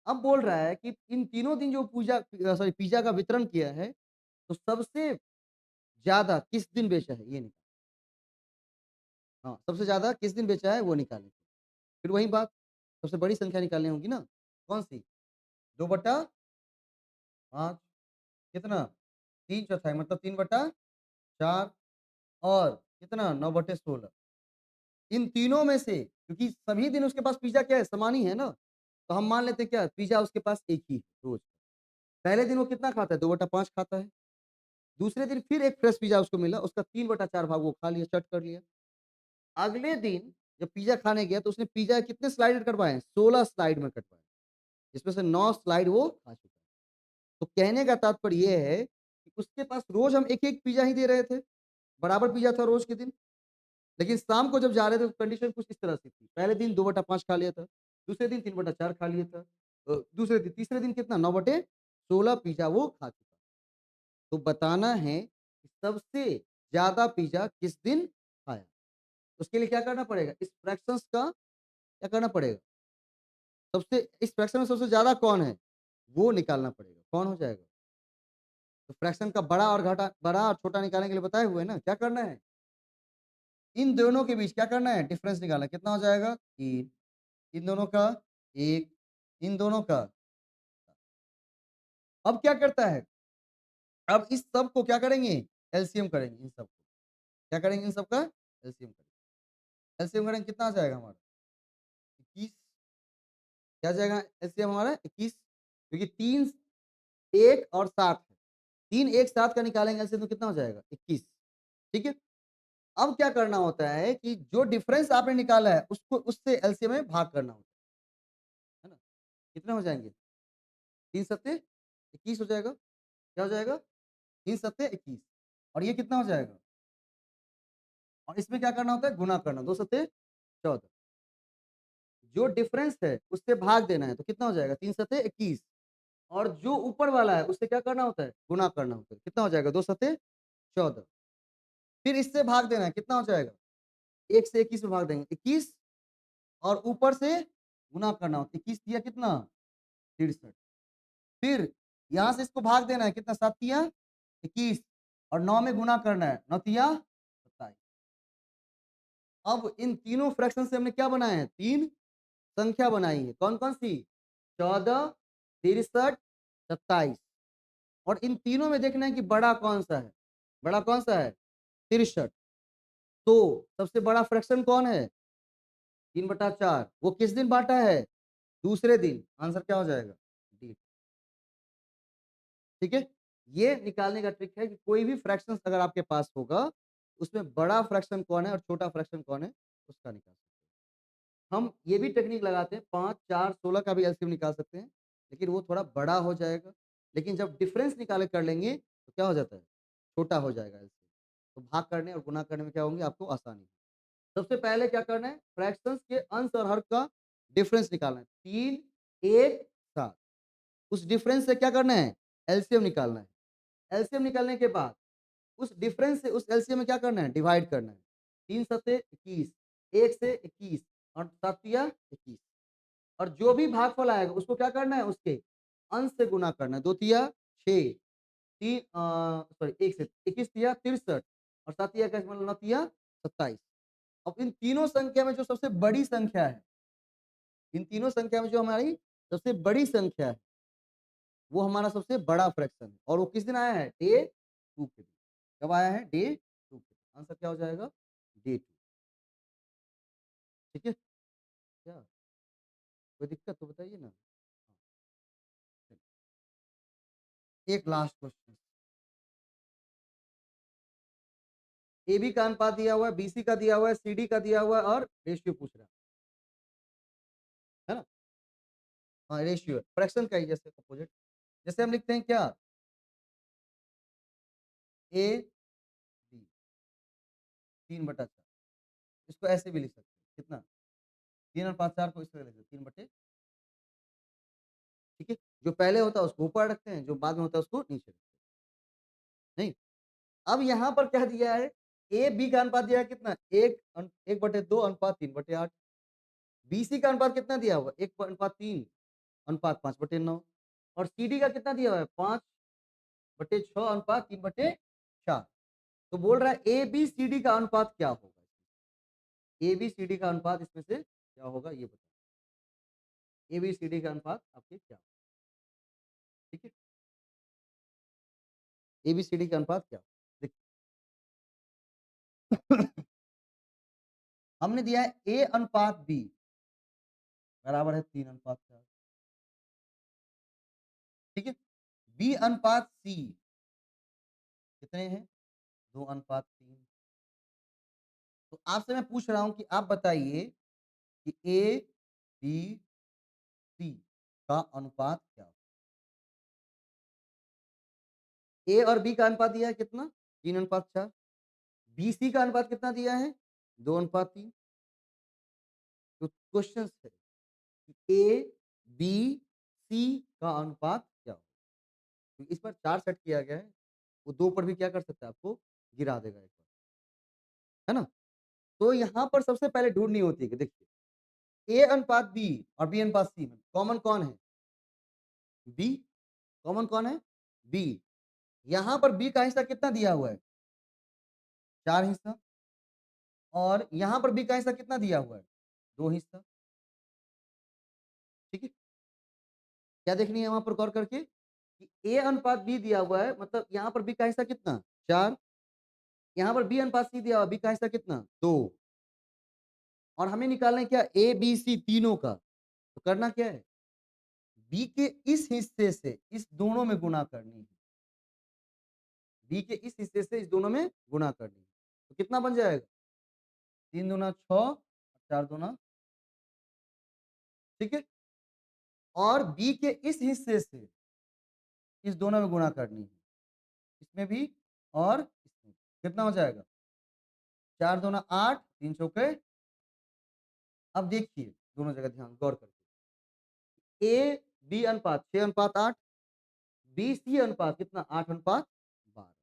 अब बोल रहा है कि इन तीनों दिन जो पिज़्ज़ा का वितरण किया है, तो सबसे ज़्यादा किस दिन बेचा है? ये निकालें। हाँ, सबसे ज़्यादा किस दिन बेचा है? वो निकालें। फिर वही बात, सबसे बड़ी संख्या निकालनी होगी ना? कौन-सी? 2/5 कितना? 3/4 मतलब 3/4 और कितना 9/16 इन तीनों में से क्योंकि सभी दिन उसके पास पिज़्ज़ा क्या है? समान ही है ना? तो हम मान लेते हैं क्या पिज़्ज़ा उसके पास एक ही है रोज़। पहले दिन वो कितना खाता है? 2/5 खाता है। दूसरे दिन फिर एक फ्रेश पिज़्ज़ा उसको मिला, उसका 3/4 भाग वो खा लिया, चट कर लिया। अगले दिन जब पिज़्ज़ा खाने गया तो उसने पिज़्ज़ा कितने स्लाइड कटवाए हैं? 16 स्लाइड में कटवाए। जिसमें से 9 स्लाइड वो खा चुका है। तो कहने का तात्पर्य ये है कि उसके पास रोज़ हम एक-एक पिज़्ज़ा ही दे रहे थे। बराबर पिज़्ज़ा था रोज़ के दिन। लेकिन शाम को जब जा रहे थे तो कंडीशन कुछ इस तरह से थी। पहले दिन 2/5 खा लिया था, दूसरे दिन 3/4 खा लिया था। दूसरे दिन तीसरे दिन कितना 9/16 पिज़्ज़ा वो खा चुका। तो बताना है कि सबसे ज़्यादा पिज़्ज़ा किस दिन खाया। उसके लिए क्या करना पड़ेगा? इस फ्रैक्शंस का क्या करना पड़ेगा? सबसे इस फ्रैक्शन में सबसे ज़्यादा कौन है? वो निकालना पड़ेगा। कौन हो जाएगा? तो फ्रैक्शन का बड़ा और छोटा निकालने के लिए बताए हुए हैं ना, क्या करना है? इन दोनों के बीच क्या करना है? डिफरेंस निकालना है। कितना हो जाएगा? 3 इन दोनों का 1 इन दोनों का अब क्या करता है? अब इस सब को क्या करेंगे? एलसीएम करेंगे इन सब को। क्या करेंगे इन सब का? एलसीएम करेंगे। एलसीएम करेंगे कितना आ जाएगा हमारा? 21 क्या आ जाएगा एलसीएम हमारा? 21 क्योंकि 3 1 और 7 है। 3 1 7 का निकालेंगे एलसीएम तो कितना हो जाएगा? 21 ठीक है? अब क्या करना होता है कि जो डिफरेंस आपने निकाला है उसको उससे एलसीएम में भाग करना होता है ना? कितने हो जाएँगे? 3 सत्ते 21 हो जाएगा। क्या हो जाएगा? 3 सत्ते 21 और ये कितना हो जाएगा, और इसमें क्या करना होता है, गुना करना, 2 सत्ते 14। जो डिफरेंस है उससे भाग देना है, तो कितना हो जाएगा, 3 सत्ते 21। और जो ऊपर वाला है उससे क्या करना होता है, गुना करना होता है, कितना हो जाएगा, 2 सत्ते 14। फिर इससे भाग देना है, कितना हो जाएगा, 1 से 21 में भाग देंगे 21, और ऊपर से गुना करना होता है, 21 दिया कितना 63। फिर यहाँ से इसको भाग देना है, कितना, 7 तिया 21, और 9 में गुना करना है, 9 तिया 27। अब इन तीनों फ्रैक्शन से हमने क्या बनाया है, 3 संख्या बनाई है, कौन-कौन सी, 14, 63, 27। और इन तीनों में देखना है कि बड़ा कौन-सा है, बड़ा कौन-सा है, 63। तो सबसे बड़ा फ्रैक्शन कौन है, 3/4। वो किस दिन बाँटा है, दूसरे दिन। आंसर क्या हो जाएगा, डी। ठीक है? ये निकालने का ट्रिक है कि कोई भी फ्रैक्शंस अगर आपके पास होगा, उसमें बड़ा फ्रैक्शन कौन है और छोटा फ्रैक्शन कौन है, उसका निकाल सकते हैं। हम ये भी टेक्निक लगाते हैं, 5, 4, 16 का भी एलसीएम निकाल सकते हैं, लेकिन वो थोड़ा बड़ा हो जाएगा। लेकिन जब डिफरेंस निकाले कर लेंगे, तो क्या हो जाता है, छोटा हो जाएगा एलसीएम। तो भाग करने और गुणा करने में क्या होंगे, आपको आसानी। सबसे पहले क्या करना है, फ्रैक्शंस के अंश और हर का डिफरेंस निकालना है। 3, 1, 7। उस डिफरेंस से क्या करना है, एलसीएम निकालना है। एलसीएम निकालने के बाद उस डिफरेंस से उस एलसीएम में क्या करना है, डिवाइड करना है। 3 सत्ते 21, 1 से 21, और 7 तिया 21। और जो भी भागफल आएगा उसको क्या करना है, उसके अंश से गुना करना है। 2 तिया 6, 1 से 21 तिया 63, और 7 तिया का मतलब 9 तिया 27। अब इन तीनों संख्या में जो सबसे बड़ी संख्या है, इन तीनों संख्या में जो हमारी सबसे बड़ी संख्या है, वो हमारा सबसे बड़ा फ्रैक्शन है, और वो किस दिन आया है, डे 2 के दिन। कब आया है, डे 2 के दिन। आंसर क्या हो जाएगा, डे 2। ठीक है, क्या कोई दिक्कत तो बताइए ना। हाँ, एक लास्ट क्वेश्चन। ए बी का अनुपात दिया हुआ है, बी सी का दिया हुआ है, सी डी का दिया हुआ है, और रेशियो पूछ रहा है ना। हाँ, रेशियो फ्रैक्शन का ही, जैसे अपोजिट, जैसे हम लिखते हैं क्या, ए बी 3/4। इसको ऐसे भी लिख सकते हैं, कितना, 3 और 5 4 को इस तरह लिख सकते 3/, ठीक है। जो पहले होता है उसको ऊपर रखते हैं, जो बाद में होता है उसको नीचे रखते हैं, नहीं। अब यहाँ पर क्या दिया है, ए बी का अनुपात दिया है कितना, 1/2 अनुपात 3/8। बी सी का अनुपात कितना दिया हुआ, 1/3 अनुपात 5/9। और सी डी का कितना दिया हुआ है, 5/6 अनुपात 3/4। तो बोल रहा है ए बी सी डी का अनुपात क्या होगा, ए बी सी डी का अनुपात इसमें से क्या होगा, ये बताओ। ए बी सी डी का अनुपात आपके क्या होगा? ठीक है, ए बी सी डी का अनुपात क्या होगा? देखिए हमने दिया है ए अनुपात बी बराबर है 3/4। ठीक है, बी अनुपात सी कितने हैं, 2/3। तो आपसे मैं पूछ रहा हूं कि आप बताइए कि ए बी सी का अनुपात क्या होगा। ए और बी का अनुपात दिया है कितना, 3/4। बी सी का अनुपात कितना दिया है, 2/3। तो क्वेश्चन है कि ए बी सी का अनुपात क्या होगा। तो इस पर 4 सेट किया गया है, वो 2 पर भी क्या कर सकता है, आपको गिरा देगा एक बार, है ना। तो यहाँ पर सबसे पहले ढूँढनी होती है कि देखिए ए अनुपात बी और बी अनुपात सी में कॉमन कौन है, बी। कॉमन कौन है, बी। यहाँ पर बी का हिस्सा कितना दिया हुआ है, 4 हिस्सा। और यहाँ पर बी का हिस्सा कितना दिया हुआ है, 2 हिस्सा। ठीक है, क्या देखनी है वहाँ पर गौर करके कि ए अनुपात बी दिया हुआ है, मतलब यहाँ पर बी का हिस्सा कितना, 4। यहाँ पर बी अनुपात सी दिया हुआ है, बी का हिस्सा कितना, 2। और हमें निकालना है क्या, ए बी सी तीनों का। तो करना क्या है, बी के इस हिस्से से इस दोनों में गुणा करनी है, बी के इस हिस्से से इस दोनों में गुणा करनी है। तो कितना बन जाएगा, 3 दूना 6, 4 दूना, ठीक है। और बी के इस हिस्से से इस दोनों में गुणा करनी है, इसमें भी और इसमें भी। कितना हो जाएगा? 4 दूना 8, 3 चौके। अब देखिए दोनों जगह ध्यान गौर करके, ए बी अनुपात 6 अनुपात 8, बी सी अनुपात कितना 8 अनुपात 12।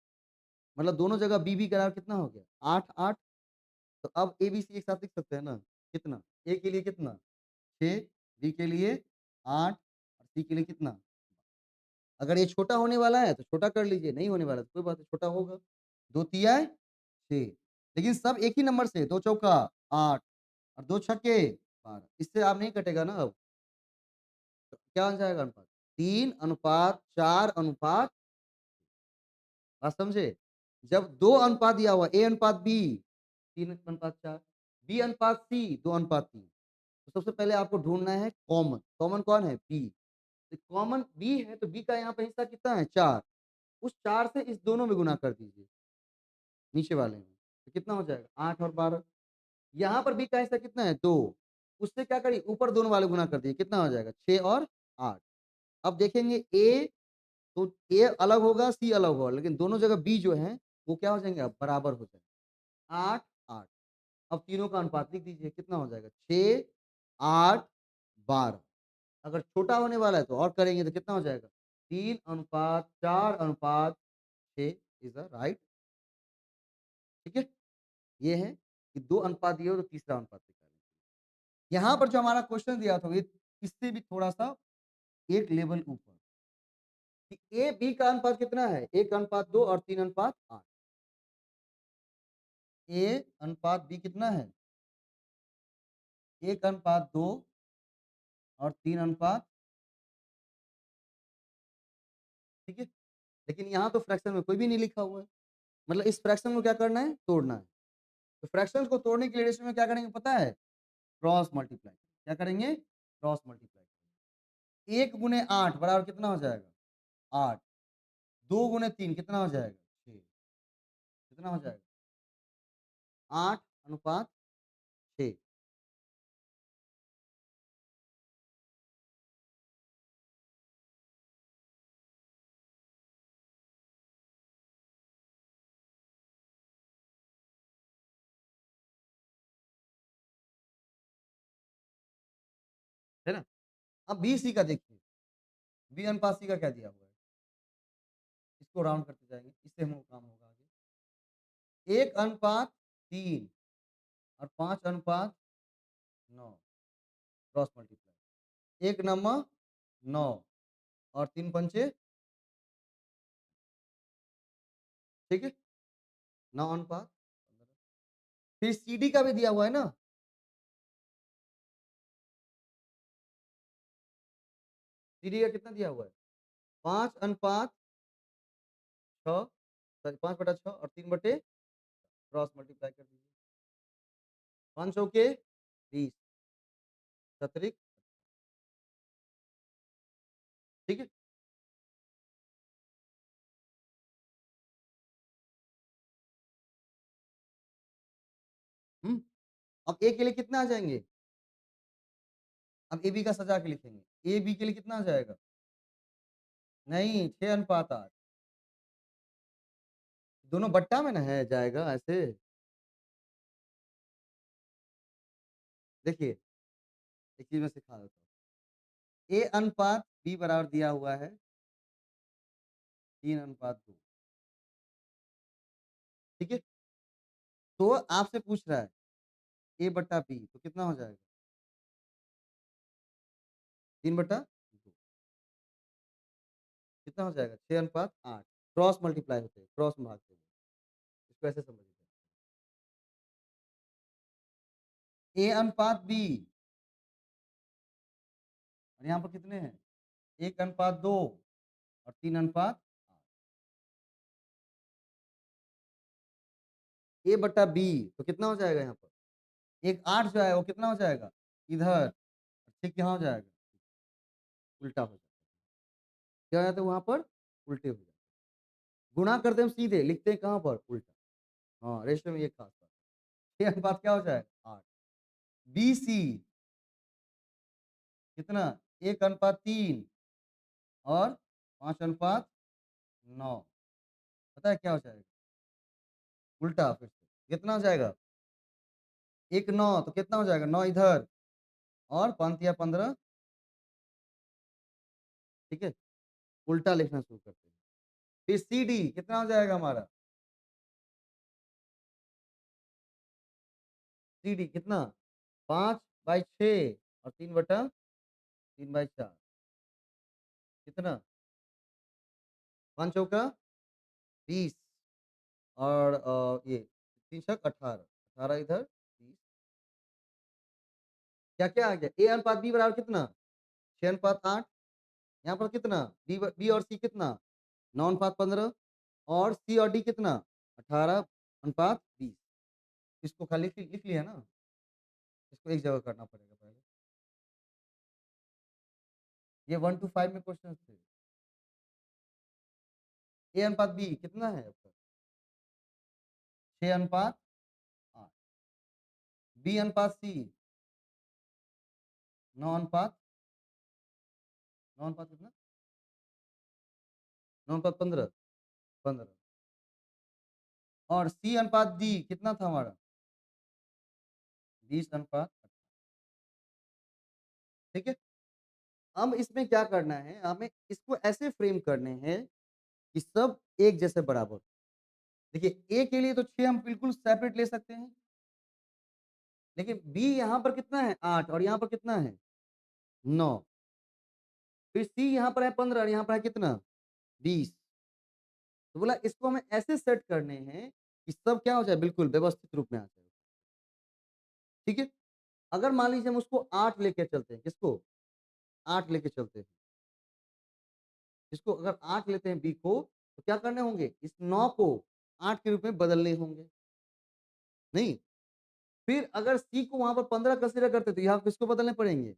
मतलब दोनों जगह बी बी करार कितना हो गया 8 8। तो अब ए बी सी एक साथ लिख सकते हैं ना, कितना? ए के लिए कितना 6, बी के लिए 8 और सी के लिए कितना। अगर ये छोटा होने वाला है तो छोटा कर लीजिए, नहीं होने वाला तो कोई बात नहीं, छोटा होगा। 2 तिया 6, लेकिन सब एक ही नंबर से, 2 चौका 8 और 2 छक्के 12। इससे आप नहीं कटेगा ना अब। तो क्या आ जाएगा अनुपात? 3 अनुपात 4 अनुपात, बात समझे? जब 2 अनुपात दिया हुआ, ए अनुपात बी 3 अनुपात 4, बी अनुपात सी 2 अनुपात 3। तो सबसे पहले आपको ढूँढना है कॉमन, कॉमन कौन है? बी। तो कॉमन बी है तो बी का यहाँ पे हिस्सा कितना है? 4। उस 4 से इस दोनों में गुना कर दीजिए, नीचे वाले में। तो कितना हो जाएगा? 8 और 12। यहाँ पर बी का हिस्सा कितना है? 2। उससे क्या करिए? ऊपर दोनों वाले गुना कर दिए, कितना हो जाएगा? 6 और 8। अब देखेंगे ए, तो ए अलग होगा, सी अलग होगा, लेकिन दोनों जगह बी जो है वो क्या हो जाएंगे? अब बराबर हो जाएंगे। 8 8। अब तीनों का अनुपात लिख दीजिए, कितना हो जाएगा? 6 8 12। अगर छोटा होने वाला है तो और करेंगे तो कितना हो जाएगा? 3 अनुपात 4 अनुपात 6 इज द राइट। ठीक है? ये है कि 2 अनुपात दिए हो तो तीसरा अनुपात निकालें। यहाँ पर जो हमारा क्वेश्चन दिया था, ये इससे भी थोड़ा-सा एक लेवल ऊपर, कि ए बी का अनुपात कितना है? 1 अनुपात 2 और 3 अनुपात 8। ए अनुपात बी कितना है? 1 अनुपात 2 और 3 अनुपात, ठीक है? लेकिन यहाँ तो फ्रैक्शन में कोई भी नहीं लिखा हुआ है। मतलब इस फ्रैक्शन को क्या करना है? तोड़ना है। तो फ्रैक्शंस को तोड़ने के लिए रेशियो में क्या करेंगे पता है? Cross multiply. क्या करेंगे? Cross multiply. 1 गुने 8 बराबर कितना हो जाएगा? 8। 2 गुने 3 कितना हो जाएगा? 6। कितना हो जाएगा? 8 अनुपात 6। है ना? अब बी सी का देखिए। बी अनुपात सी का क्या दिया हुआ है? इसको राउंड करते जाएँगे, इससे हम काम होगा आगे। 1 अनुपात 3 और 5 अनुपात 9, क्रॉस मल्टीप्लाई। 1 नम्मा 9 और 3 पंचे, ठीक है? 9 अनुपात 15। फिर सीडी का भी दिया हुआ है ना? सीडी का कितना दिया हुआ है? 5 अनुपात 6, सॉरी 5/6 और 3/, क्रॉस मल्टीप्लाई कर दीजिए। 5 चौके 20, सत्रिक, ठीक है? हुँ? अब ए के लिए कितना आ जाएँगे? अब ए बी का सजा के लिखेंगे। ए बी के लिए कितना आ जाएगा? नहीं, 6 अनुपात 8। दोनों बट्टा में ना है जाएगा ऐसे। देखिए, एक चीज़ मैं सिखा देता हूँ। ए अनुपात बी बराबर दिया हुआ है 3 अनुपात 2, ठीक है? तो आपसे पूछ रहा है ए बट्टा बी तो कितना हो जाएगा? 3/2, कितना हो जाएगा? 6 अनुपात 8। क्रॉस मल्टीप्लाई होते हैं, क्रॉस में भागते हैं। इसको ऐसे समझिए। ए अनुपात बी और यहाँ पर कितने हैं? 1 अनुपात 2 और 3 अनुपात 8। ए बट्टा बी तो कितना हो जाएगा यहाँ पर? एक 8 जो है वो कितना हो जाएगा? इधर, ठीक यहाँ हो जाएगा, उल्टा हो जाएगा। क्या हो जाता है वहाँ पर? उल्टे हो जाते हैं। गुणा करते हम सीधे, लिखते हैं कहाँ पर? उल्टा। हाँ, रेशियो में ये खास बात है। 6 अनुपात क्या हो जाएगा? 8। बीसी कितना? 1 अनुपात 3 और 5 अनुपात 9। पता है क्या हो जाएगा? उल्टा फिर से कितना हो जाएगा 1 9 तो कितना हो जाएगा 9 इधर और 5 या 15 ठीक है उल्टा लिखना शुरू करते हैं फिर सी डी कितना हो जाएगा हमारा सी डी कितना 5/6 और 3/3/4 कितना 5 चौका 20 और ये 3 छक 18 18 इधर 20 क्या क्या आ गया ए अनुपात बी बराबर कितना 6 अनुपात 8 यहाँ पर कितना बी और सी कितना 9 अनुपात 15 और सी और डी कितना 18/20 इसको खाली लिख लिया ना इसको एक जगह करना पड़ेगा पहले ये 1 to 5 में क्वेश्चन थे ए अनुपात बी कितना है आपका 6/8 बी अनुपात सी 9 अनुपात 9 अनुपात कितना 9/15 15 और सी अनुपात डी कितना था हमारा 20/18 ठीक है अब इसमें क्या करना है हमें इसको ऐसे फ्रेम करने हैं कि सब एक जैसे बराबर देखिए ए के लिए तो 6 हम बिल्कुल सेपरेट ले सकते हैं लेकिन बी यहाँ पर कितना है 8 और यहाँ पर कितना है 9 फिर सी यहाँ पर है 15 और यहाँ पर है कितना 20 तो बोला इसको हमें ऐसे सेट करने हैं कि सब क्या हो जाए बिल्कुल व्यवस्थित रूप में आ जाए ठीक है अगर मान लीजिए हम उसको 8 लेके चलते हैं किसको 8 लेके चलते हैं इसको अगर 8 लेते हैं बी को तो क्या करने होंगे इस 9 को 8 के रूप में बदलने होंगे नहीं फिर अगर सी को वहां पर 15 कंसीडर करते तो यहाँ किसको बदलने पड़ेंगे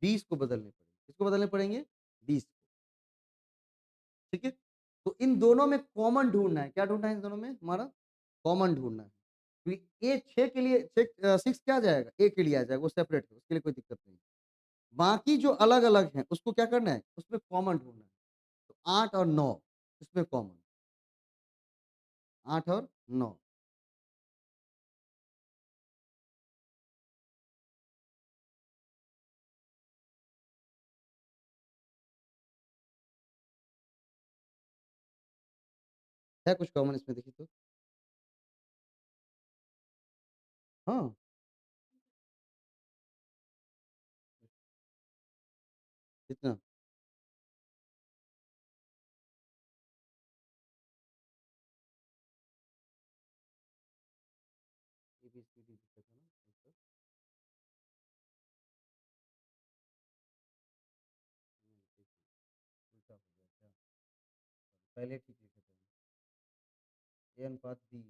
20 को बदलने पड़ेंगे किसको बदलने पड़ेंगे 20 को ठीक है तो इन दोनों में कॉमन ढूंढना है क्या ढूंढना है इन दोनों में हमारा कॉमन ढूंढना है क्योंकि ए 6 के लिए 6 क्या आ जाएगा ए के लिए आ जाएगा वो सेपरेट है उसके लिए कोई दिक्कत नहीं बाकी जो अलग अलग हैं उसको क्या करना है उसमें कॉमन ढूंढना है तो 8 और 9 इसमें कॉमन 8 और 9 है कुछ कॉमन इसमें देखिए तो हाँ कितना ए बी सी डी दिक्कत है ना आंसर उल्टा हो गया क्या पहले ठीक लिखे थे ए अनुपात बी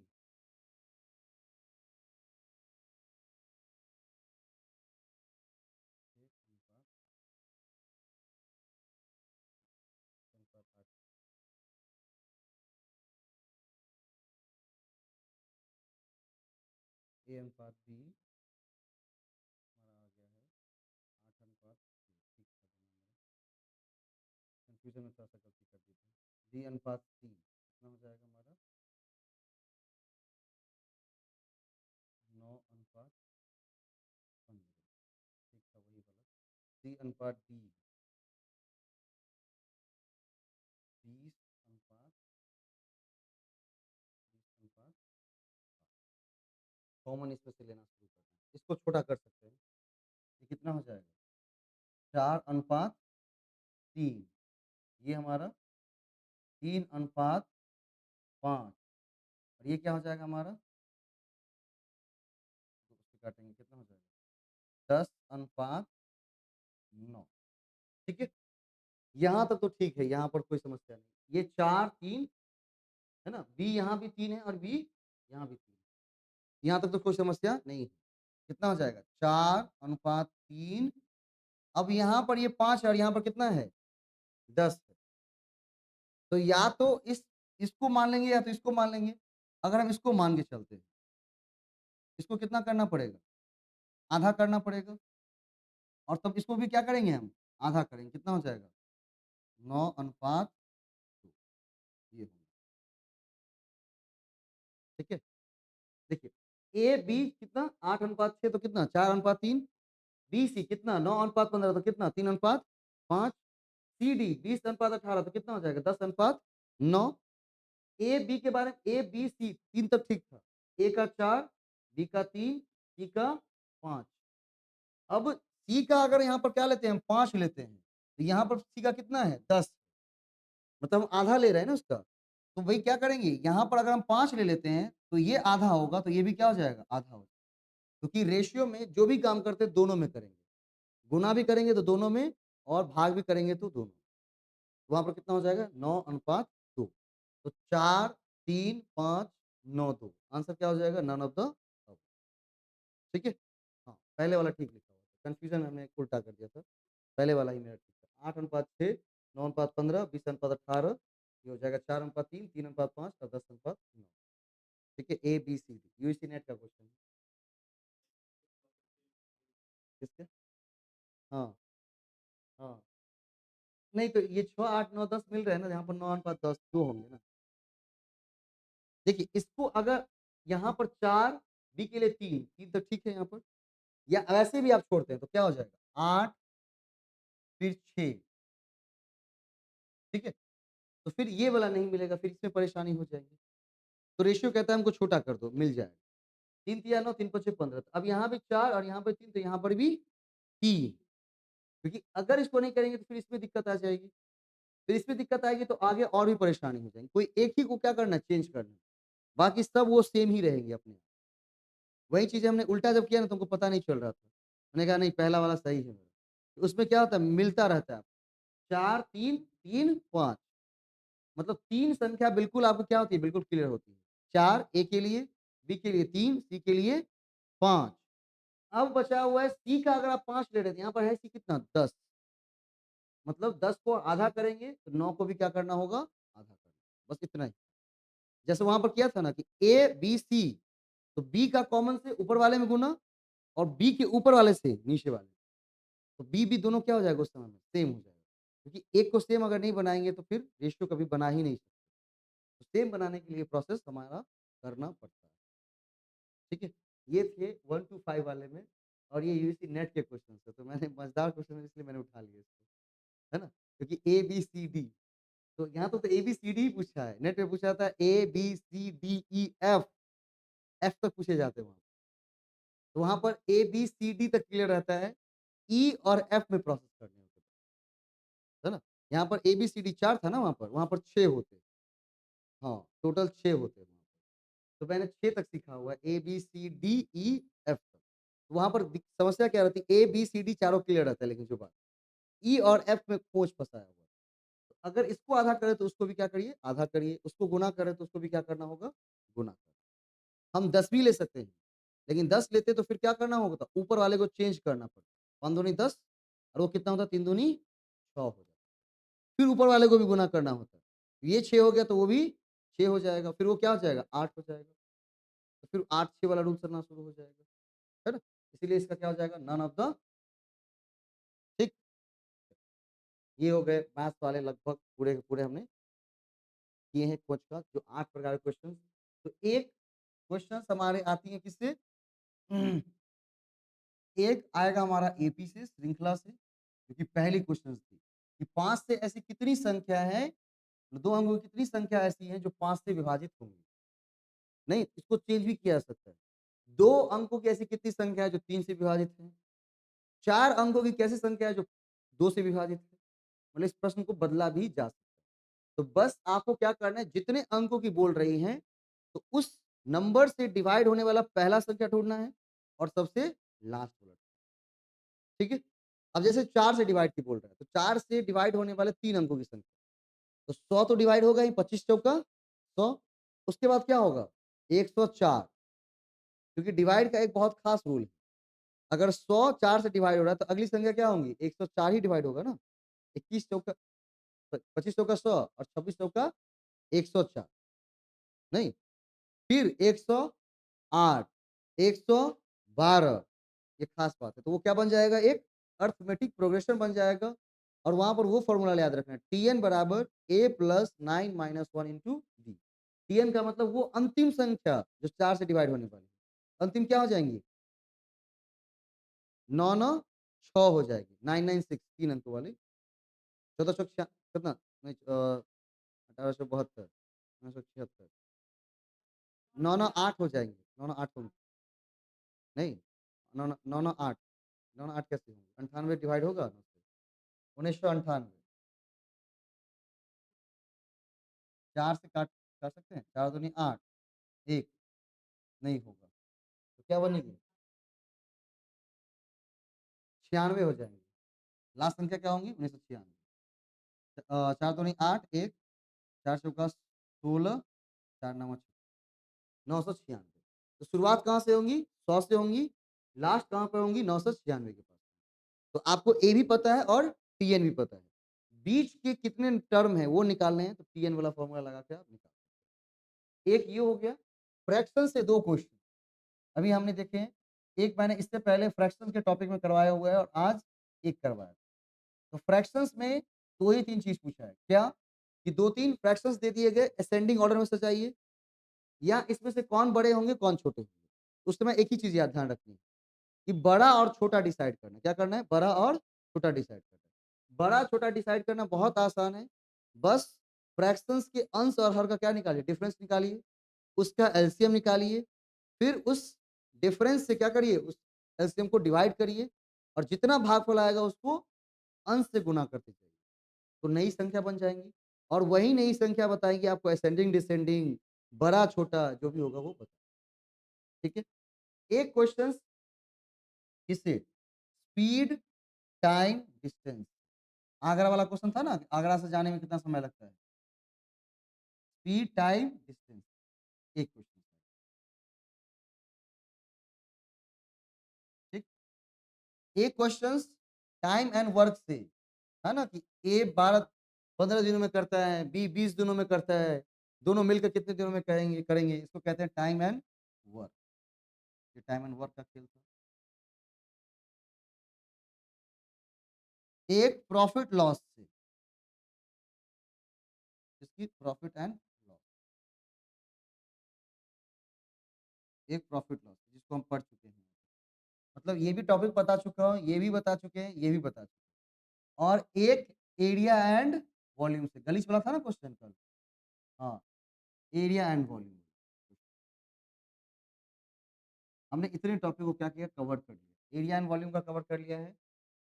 अनुपात 8 ए अनुपात बी हमारा आ गया है 8/2 ठीक था दोनों कंफ्यूजन में थोड़ा सा गलती कर दी थी डी अनुपात सी कितना हो जाएगा हमारा 9/15 ठीक था वही गलत सी अनुपात डी 20/20/8 कॉमन इसमें से लेना शुरू करना है इसको छोटा कर सकते हैं ये कितना हो जाएगा 4/3 ये हमारा 3/5 और ये क्या हो जाएगा हमारा तो उससे काटेंगे कितना हो जाएगा 10/9 ठीक है यहाँ तक तो ठीक है यहाँ पर कोई समस्या नहीं ये 4 3 है ना बी यहाँ भी 3 है और बी यहाँ भी 3 यहाँ तक तो कोई समस्या नहीं है कितना हो जाएगा 4/3 अब यहाँ पर ये 5 है और यहाँ पर कितना है 10 है तो या तो इसको मान लेंगे या तो इसको मान लेंगे अगर हम इसको मान के चलते हैं इसको कितना करना पड़ेगा आधा करना पड़ेगा और तब इसको भी क्या करेंगे हम आधा करेंगे कितना हो जाएगा 9/2 ये होगा ठीक है ए बी कितना 8:6 तो कितना 4:3, बी सी कितना 9:15 तो कितना 3:5, सी डी 20:18 तो कितना हो जाएगा 10:9। ए बी के बारे में ए बी सी 3 तक ठीक था, ए का 4, बी का 3, सी का 5। अब सी का अगर यहाँ पर क्या लेते हैं हम 5 लेते हैं, तो यहाँ पर सी का कितना है 10, मतलब हम आधा ले रहे हैं ना उसका। तो वही क्या करेंगे यहाँ पर अगर हम 5 ले लेते हैं तो ये आधा होगा, तो ये भी क्या हो जाएगा आधा हो जाएगा। क्योंकि रेशियो में जो भी काम करते हैं दोनों में करेंगे, गुना भी करेंगे तो दोनों में और भाग भी करेंगे तो दोनों में। तो वहाँ पर कितना हो जाएगा 9:2। तो 4, 3, 5, 9, 2 आंसर क्या हो जाएगा नन ऑफ द अबव। ठीक है? हाँ, पहले वाला ठीक लिखा हुआ था, कन्फ्यूज़न हमने उल्टा कर दिया था। पहले वाला ही मेरा ठीक था। 8:6, 9:15, 20:18 ये हो जाएगा 4:3, 3:5 और 10:9। ठीक है? A, B, C, D UGC net का क्वेश्चन है। किसके? हाँ, हाँ। नहीं तो ये 6, 8, 9, 10 मिल रहे हैं ना, यहाँ पर 9, 8, 10 2 होंगे ना। देखिए इसको अगर यहाँ पर 4, बी के लिए 3, 3 तो ठीक है यहाँ पर, या वैसे भी आप छोड़ते हैं तो क्या हो जाएगा 8 फिर 6, ठीक है? तो फिर ये वाला नहीं मिलेगा, फिर इसमें परेशानी हो जाएगी। तो रेशियो कहता है हमको छोटा कर दो, मिल जाएगा। 3 तिया 9, 3 पचे 15। तो अब यहाँ पे 4 और यहाँ पे 3 तो यहाँ पर भी 3, क्योंकि अगर इसको नहीं करेंगे तो फिर इसमें दिक्कत आ जाएगी। फिर इसमें दिक्कत आएगी तो आगे और भी परेशानी हो जाएगी। कोई एक ही को क्या करना है चेंज करना है, बाकी सब वो सेम ही रहेंगे अपने आप। वही चीज़ें हमने उल्टा जब किया ना तुमको पता नहीं चल रहा था। मैंने कहा नहीं पहला वाला सही है मेरा। तो उसमें क्या होता है मिलता रहता है। 4, 3, 3, 5 मतलब 3 संख्या बिल्कुल आपको क्या होती है बिल्कुल क्लियर होती है। 4 ए के लिए, बी के लिए 3, सी के लिए 5। अब बचा हुआ है सी का अगर आप 5 ले रहे थे, यहाँ पर है सी कितना 10 मतलब 10 को आधा करेंगे तो 9 को भी क्या करना होगा आधा करना। बस इतना ही। जैसे वहाँ पर किया था ना कि ए, बी, सी तो बी का कॉमन से ऊपर वाले में गुना और बी के ऊपर वाले से नीचे वाले। तो बी भी दोनों क्या हो जाएगा उस समय में सेम हो जाएगा। क्योंकि एक को सेम अगर नहीं बनाएँगे तो फिर रेशियो कभी बना ही नहीं सकते। तो सेम बनाने के लिए प्रोसेस हमारा करना पड़ता है। ठीक है? ये थे 1 टू 5 वाले में और ये यूजीसी नेट के क्वेश्चन थे। तो मैंने मज़ेदार क्वेश्चन है इसलिए मैंने उठा लिया इसको, है ना? क्योंकि ए, बी, सी, डी तो यहाँ तो ए-बी-सी-डी ही पूछा है। नेट में पूछा था ए-बी-सी-डी-ई-एफ, एफ तक पूछे जाते हैं वहाँ। तो वहाँ पर ए-बी-सी-डी तक क्लियर रहता है, ई और एफ में प्रोसेस करने होते हैं, है ना? यहाँ पर ए-बी-सी-डी 4 था ना वहाँ पर 6 होते हैं। हाँ, टोटल 6 होते हैं वहाँ पर। तो मैंने 6 तक सीखा हुआ है ए-बी-सी-डी-ई-एफ तक। तो वहाँ पर समस्या क्या रहती है ए-बी-सी-डी चारों क्लियर रहता है लेकिन जो बात ई और एफ में खोज फँसाया हुआ है। तो अगर इसको आधा करें तो उसको भी क्या करिए आधा करिए, उसको गुना करें तो उसको भी क्या करना होगा गुना करें। हम 10 भी ले सकते हैं, लेकिन 10 लेते तो फिर क्या करना होगा था ऊपर वाले को चेंज करना पड़ता। 5 दूनी 10 और वो कितना होता 3 दूनी 6 हो जाता। फिर ऊपर वाले को भी गुना करना होता है। ये 6 हो गया तो वो भी 6 हो जाएगा, फिर वो क्या हो जाएगा 8 हो जाएगा। तो फिर 8-6 वाला रूल चलना शुरू हो जाएगा, है ना? इसीलिए इसका क्या हो जाएगा नन ऑफ द ठीक। ये हो गए मैथ्स वाले लगभग पूरे के पूरे हमने किए हैं कोच का जो 8 प्रकार के क्वेश्चन। तो एक क्वेश्चन हमारे आती है किससे एक आएगा हमारा एपी से श्रृंखला से क्योंकि पहली क्वेश्चन थी कि 5 से ऐसी कितनी संख्या है 2 अंकों की कितनी संख्या ऐसी है जो 5 से विभाजित होंगी। नहीं इसको चेंज भी किया जा सकता है। 2 अंकों की ऐसी कितनी संख्या है जो 3 से विभाजित है। 4 अंकों की कैसी संख्या है जो 2 से विभाजित है। मतलब इस प्रश्न को बदला भी जा सकता है। तो बस आपको क्या करना है जितने अंकों की बोल रही हैं तो उस नंबर से डिवाइड होने वाला पहला संख्या ढूँढना है और सबसे लास्ट वाला। ठीक है? अब जैसे 4 से डिवाइड की बोल रहा है, तो 4 से डिवाइड होने वाले 3 अंकों की संख्या। तो 100 तो डिवाइड होगा ही 25 चौका 100 उसके बाद क्या होगा 104 क्योंकि डिवाइड का एक बहुत खास रूल है। अगर 100 4 से डिवाइड हो रहा है तो अगली संख्या क्या होंगी 104 ही डिवाइड होगा ना। 21 चौका 25 चौका 100 और 26 चौका 104 नहीं, फिर 108 112 ये खास बात है। तो वो क्या बन जाएगा एक अरिथमेटिक प्रोग्रेशन बन जाएगा और वहाँ पर वो फ़ॉर्मूला याद रखना है टीएन बराबर A plus 9 minus 1 into D. T N का मतलब वो अंतिम संख्या जो 4 से डिवाइड होने वाली है। अंतिम क्या हो जाएँगी? 9-9 6 हो जाएगी। 996 3 अंकों वाली। 14 चौक छा कितना? नहीं 1872 976 9-9 8 हो जाएँगे। 9-9 8 होंगे। नहीं 9-9 8 9-9 8 कैसे होंगे? 98 डिवाइड होगा 9 से? 1998 4 से काट काट सकते हैं? 4 दूनी 8 1 नहीं होगा। तो क्या बनेगी? 96 हो जाएँगे। लास्ट संख्या क्या होंगी? 1996 4 दूनी 8 1 4 चौका 16 4 नवा 996 तो शुरुआत कहाँ से होंगी? 100 से होंगी, लास्ट कहाँ पे होंगी? 996 के पास। तो आपको ए भी पता है और टीएन भी पता है। बीच के कितने टर्म हैं वो निकालने हैं तो टीएन वाला फ़ॉर्मूला लगा के आप निकाल एक ये हो गया, फ्रैक्शन से 2 क्वेश्चन अभी हमने देखे हैं। एक मैंने इससे पहले फ्रैक्शन के टॉपिक में करवाया हुआ है और आज एक करवाया। तो फ्रैक्शंस में 2 ही 3 चीज़ पूछा है। क्या? कि 2-3 फ्रैक्शंस दे दिए गए असेंडिंग ऑर्डर में सजाइए या इसमें से कौन बड़े होंगे, कौन छोटे होंगे। उस समय एक ही चीज़ याद ध्यान रखनी है कि बड़ा और छोटा डिसाइड करना है। क्या करना है? बड़ा और छोटा डिसाइड करना है। बड़ा-छोटा डिसाइड करना बहुत आसान है। बस फ्रैक्शंस के अंश और हर का क्या निकालिए? डिफरेंस निकालिए, उसका एलसीएम निकालिए, फिर उस डिफरेंस से क्या करिए? उस एलसीएम को डिवाइड करिए और जितना भागफल आएगा उसको अंश से गुणा करते जाइए। तो नई संख्या बन जाएँगी और वही नई संख्या बताएँगी आपको असेंडिंग, डिसेंडिंग, बड़ा-छोटा जो भी होगा वो बता ठीक है? एक क्वेश्चन किससे? Speed, time, distance. आगरा वाला क्वेश्चन था ना, आगरा से जाने में कितना समय लगता है? Speed, time, distance. एक क्वेश्चन था, ठीक? एक क्वेश्चंस टाइम एंड वर्क से, है ना? कि ए 12-15 दिनों में करता है, बी 20 दिनों में करता है, दोनों मिलकर कितने दिनों में करेंगे करेंगे? इसको कहते हैं टाइम एंड वर्क। ये टाइम एंड वर्क का खेल था। एक प्रॉफिट लॉस से, जिसकी प्रॉफिट एंड लॉस, एक प्रॉफिट लॉस जिसको हम पढ़ चुके हैं। मतलब ये भी टॉपिक बता चुका हूँ, ये भी बता चुके हैं, ये भी बता चुके हैं। और एक एरिया एंड वॉल्यूम से, गलीच वाला था ना क्वेश्चन कल? हाँ, एरिया एंड वॉल्यूम। हमने इतने टॉपिक को क्या किया? कवर कर लिया। एरिया एंड वॉल्यूम का कवर कर लिया है,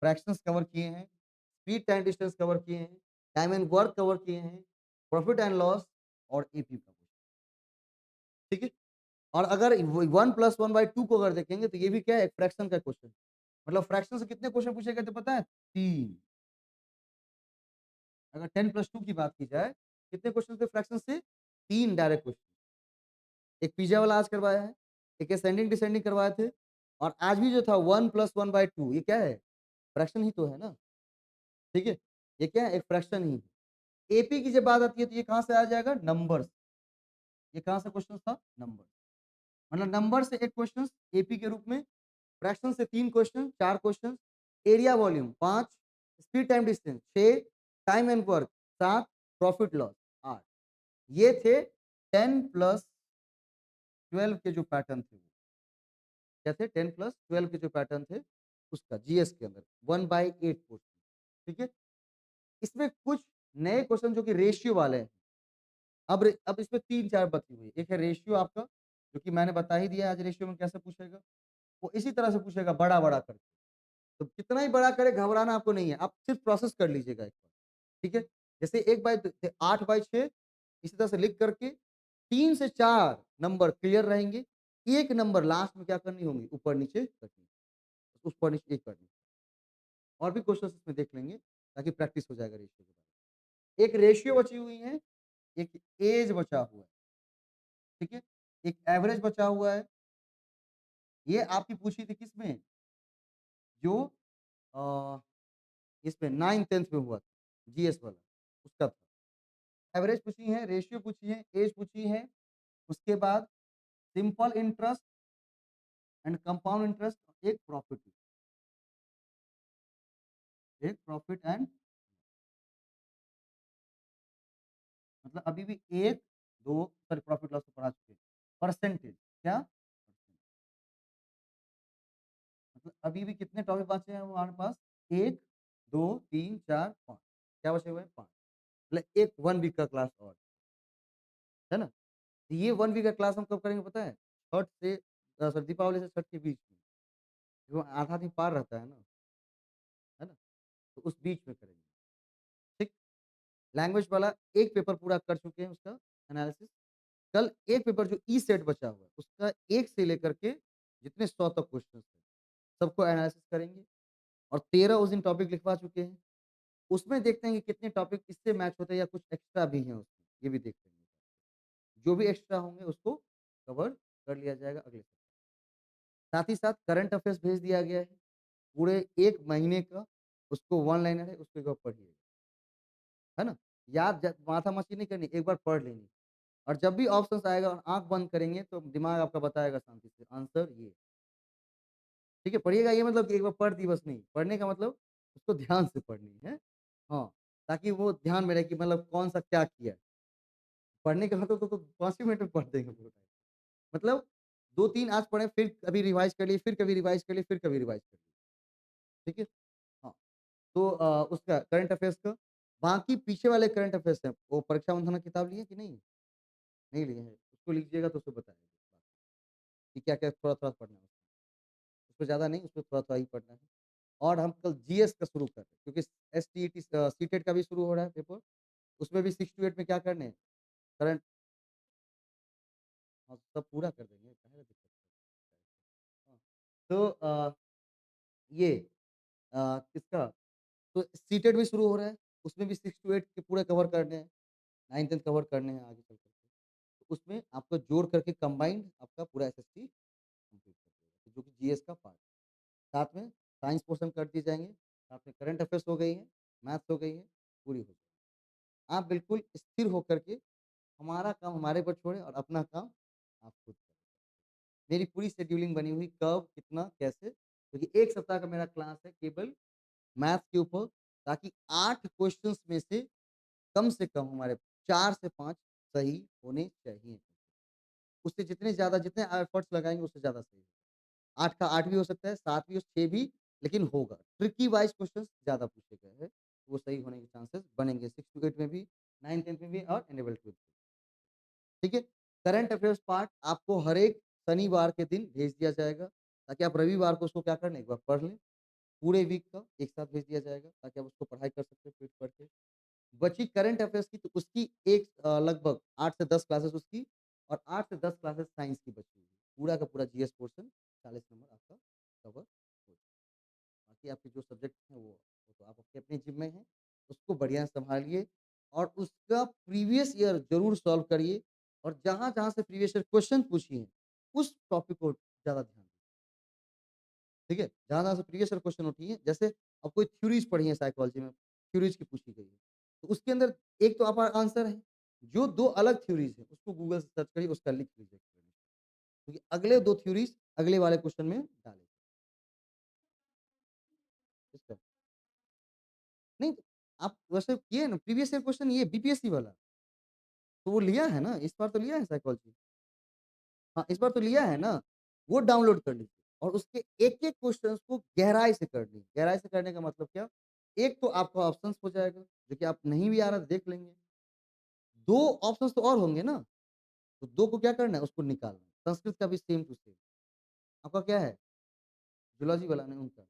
फ्रैक्शंस कवर किए हैं, स्पीड टाइम डिस्टेंस कवर किए हैं, टाइम एंड वर्क कवर किए हैं, प्रॉफिट एंड लॉस और एपी का क्वेश्चन, ठीक है? और अगर 1 + 1/2 को अगर देखेंगे तो ये भी क्या है? एक फ्रैक्शन का क्वेश्चन। मतलब फ्रैक्शन से कितने क्वेश्चन पूछे गए थे पता है? 3। अगर 10 + 2 की बात की जाए, कितने क्वेश्चन थे फ्रैक्शन से? 3 डायरेक्ट क्वेश्चन। एक पिज़्ज़ा वाला आज करवाया है, एक असेंडिंग डिसेंडिंग करवाए थे और आज भी जो था 1 + 1/2 ये क्या है? फ्रैक्शन ही तो है ना, ठीक है? ये क्या है? एक फ्रैक्शन ही है। एपी की जब बात आती है तो ये कहाँ से आ जाएगा? नंबर्स। ये कहाँ से क्वेश्चन था? नंबर। मतलब नंबर से एक क्वेश्चन एपी के रूप में, फ्रैक्शन से 3 question, 4 question, area volume 5, speed time distance 6, time and work 7, profit loss 8। ये थे 10 + 12 के जो पैटर्न थे वो। क्या थे? 10 + 12 के जो पैटर्न थे उसका जीएस के अंदर 1/8 क्वेश्चन, ठीक है? इसमें कुछ नए क्वेश्चन जो कि रेशियो वाले हैं। अब इसमें 3-4 बची हुई है। एक है रेशियो आपका, जो कि मैंने बता ही दिया आज रेशियो में कैसे पूछेगा। वो इसी तरह से पूछेगा बड़ा-बड़ा करके। तो कितना ही बड़ा करे घबराना आपको नहीं है, आप सिर्फ प्रोसेस कर लीजिएगा एक बार, ठीक है? जैसे 8/6 इसी तरह से लिख करके 3 से 4 नंबर क्लियर रहेंगे, एक नंबर लास्ट में क्या करनी होंगी ऊपर-नीचे करनी, ऊपर-नीचे एक करनी। और भी क्वेश्चंस इसमें देख लेंगे ताकि प्रैक्टिस हो जाएगा रेशियो के बारे में। एक रेशियो बची हुई है, एक एज बचा हुआ है, ठीक है? एक एवरेज बचा हुआ है, ये आपकी पूछी थी किसमें? जो अ, इसमें 9th-10th में हुआ था, जीएस वाला, उसका था। एवरेज पूछी है, रेशियो पूछी है, एज पूछी है, उसके बाद simple interest and compound interest, एक प्रॉफिट एंड मतलब अभी भी 1, 2 सॉरी प्रॉफिट लॉस तो पढ़ा चुके हैं। परसेंटेज क्या? अभी भी कितने टॉपिक बचे हैं हमारे पास? 1, 2, 3, 4, 5 क्या बचे हुए हैं? 5 मतलब एक 1 वीक का क्लास और, है ना? तो ये 1 वीक का क्लास हम कब करेंगे पता है? छठ से सॉरी दीपावली से छठ के बीच में, जो आधा दिन पार रहता है ना? तो उस बीच में करेंगे, ठीक? लैंग्वेज वाला एक पेपर पूरा कर चुके हैं उसका एनालिसिस। कल एक पेपर जो ई सेट बचा हुआ है, उसका 1 से लेकर के जितने 100 तक क्वेश्चन्स हैं, सबको एनालिसिस करेंगे और 13 उस दिन टॉपिक लिखवा चुके हैं। उसमें देखते हैं कि कितने टॉपिक इससे मैच होते हैं या कुछ एक्स्ट्रा भी हैं उसमें, ये भी देख लेंगे। जो भी एक्स्ट्रा होंगे उसको कवर कर लिया जाएगा अगले सप्ताह। साथ ही साथ करंट अफेयर्स भेज दिया गया है, पूरे 1 महीने का उसको वन लाइनर है, उसको एक बार पढ़िएगा, है ना? याद ज माथा-मस्ती नहीं करनी, एक बार पढ़ लेनी और जब भी ऑप्शंस आएगा और आँख बंद करेंगे तो दिमाग आपका बताएगा शांति से आंसर ये। ठीक है? पढ़िएगा ये मतलब कि एक बार पढ़ दी बस नहीं, पढ़ने का मतलब उसको ध्यान से पढ़नी है। हाँ, ताकि वो ध्यान में रहे कि मतलब कौन-सा क्या किया है। पढ़ने का मतलब तो 5 ही मिनट में पढ़ देंगे पूरा टाइम। मतलब 2-3 आज पढ़े, फिर कभी रिवाइज़ कर लिए, फिर कभी रिवाइज़ कर लिए, फिर कभी रिवाइज़ कर लिए। ठीक है? हाँ, तो उसका करंट अफ़ेयर्स का बाकी पीछे वाले करंट अफ़ेयर्स हैं, वो परीक्षा बंधना किताब लिए कि नहीं? नहीं लिए हैं, उसको लीजिएगा तो उसमें बताएँगे कि क्या-क्या थोड़ा-थोड़ा पढ़ना है। उसमें ज़्यादा नहीं, उसमें थोड़ा-थोड़ा ही पढ़ना है। और हम कल जीएस का शुरू कर रहे हैं क्योंकि एसटीईटी सीटेट का भी शुरू हो रहा है पेपर, उसमें भी 6 टू 8 में क्या करने हैं? करंट हाँ, सब पूरा कर देंगे, काहे la दिक्कत है? हाँ, तो ये किसका तो सीटेट भी शुरू हो रहा है, उसमें भी 6 टू 8 के पूरे कवर करने हैं, 9th-10th कवर करने हैं आगे चल कर के। तो उसमें आपको जोड़ करके कंबाइंड आपका पूरा एसएसटी कंप्लीट कर देगा, जो कि जीएस का पार्ट है। साथ में साइंस पोर्शन कर दिए जाएँगे, साथ में करंट अफेयर्स हो गई है, मैथ्स हो गई है, पूरी हो गई। आप बिल्कुल स्थिर होकर के हमारा काम हमारे ऊपर छोड़ें और अपना काम आप खुद करें। मेरी पूरी शेड्यूलिंग बनी हुई कब, कितना, कैसे क्योंकि 1 सप्ताह का मेरा क्लास है केवल मैथ्स के ऊपर ताकि 8 क्वेश्चंस में से कम हमारे 4 से 5 सही होने चाहिए। उससे जितने ज़्यादा जितने एफर्ट्स लगाएँगे उससे ज़्यादा सही। 8 का 8 भी हो सकता है, 7 भी हो, 6 भी लेकिन होगा। ट्रिकी वाइज़ क्वेश्चंस ज़्यादा पूछे गए हैं, वो सही होने के चांसेस बनेंगे 6 टू 8 में भी, 9th-10th में भी और एन-लेवल-12 में। ठीक है? करंट अफेयर्स पार्ट आपको हर एक शनिवार के दिन भेज दिया जाएगा, ताकि आप रविवार को उसको क्या कर लें, एक बार पढ़ लें। पूरे वीक का एक साथ भेज दिया जाएगा, ताकि आप उसको पढ़ाई कर सकते हैं पढ़ पढ़ के। बची करंट अफेयर्स की तो उसकी एक लगभग 8 से 10 क्लासेस उसकी और 8 से 10 क्लासेस साइंस की बची हुई है। पूरा का पूरा जीएस पोर्शन 40 नंबर आपका कवर हो जाएगा। बाकी आपके जो सब्जेक्ट हैं वो तो आप अपने-अपने जिम्मे हैं, उसको बढ़िया सँभालिए और उसका प्रीवियस ईयर ज़रूर सॉल्व करिए और जहाँ-जहाँ से प्रीवियस ईयर क्वेश्चन पूछिए हैं, उस टॉपिक को ज़्यादा ध्यान दीजिए, ठीक है? जहाँ-जहाँ से प्रीवियस ईयर क्वेश्चन उठी हैं, जैसे अब कोई थ्योरीज़ पढ़ी है साइकोलॉजी में, थ्योरीज़ की पूछी गई है, तो उसके अंदर एक तो आपका आंसर है, जो 2 अलग थ्योरीज़ हैं, उसको गूगल से सर्च करिए, उसका लिख लीजिए, क्योंकि अगले 2 थ्योरीज़ अगले वाले क्वेश्चन में डालें। इसका नहीं, आप वैसे किए ना प्रीवियस ईयर क्वेश्चन ये बीपीएससी वाला, तो वो लिया है ना, इस बार तो लिया है साइकोलॉजी। हाँ, इस बार तो लिया है ना, वो डाउनलोड कर लीजिए और उसके एक-एक क्वेश्चन्स को गहराई से कर लीजिए। गहराई से करने का मतलब क्या? एक तो आपका ऑप्शंस हो जाएगा, जो कि आप नहीं भी आ रहा है देख लेंगे। 2 ऑप्शंस तो और होंगे ना, तो 2 को क्या करना है उसको निकालना है। संस्कृत का भी सेम टू सेम। आपका क्या है? जूलॉजी वाला नहीं उनका।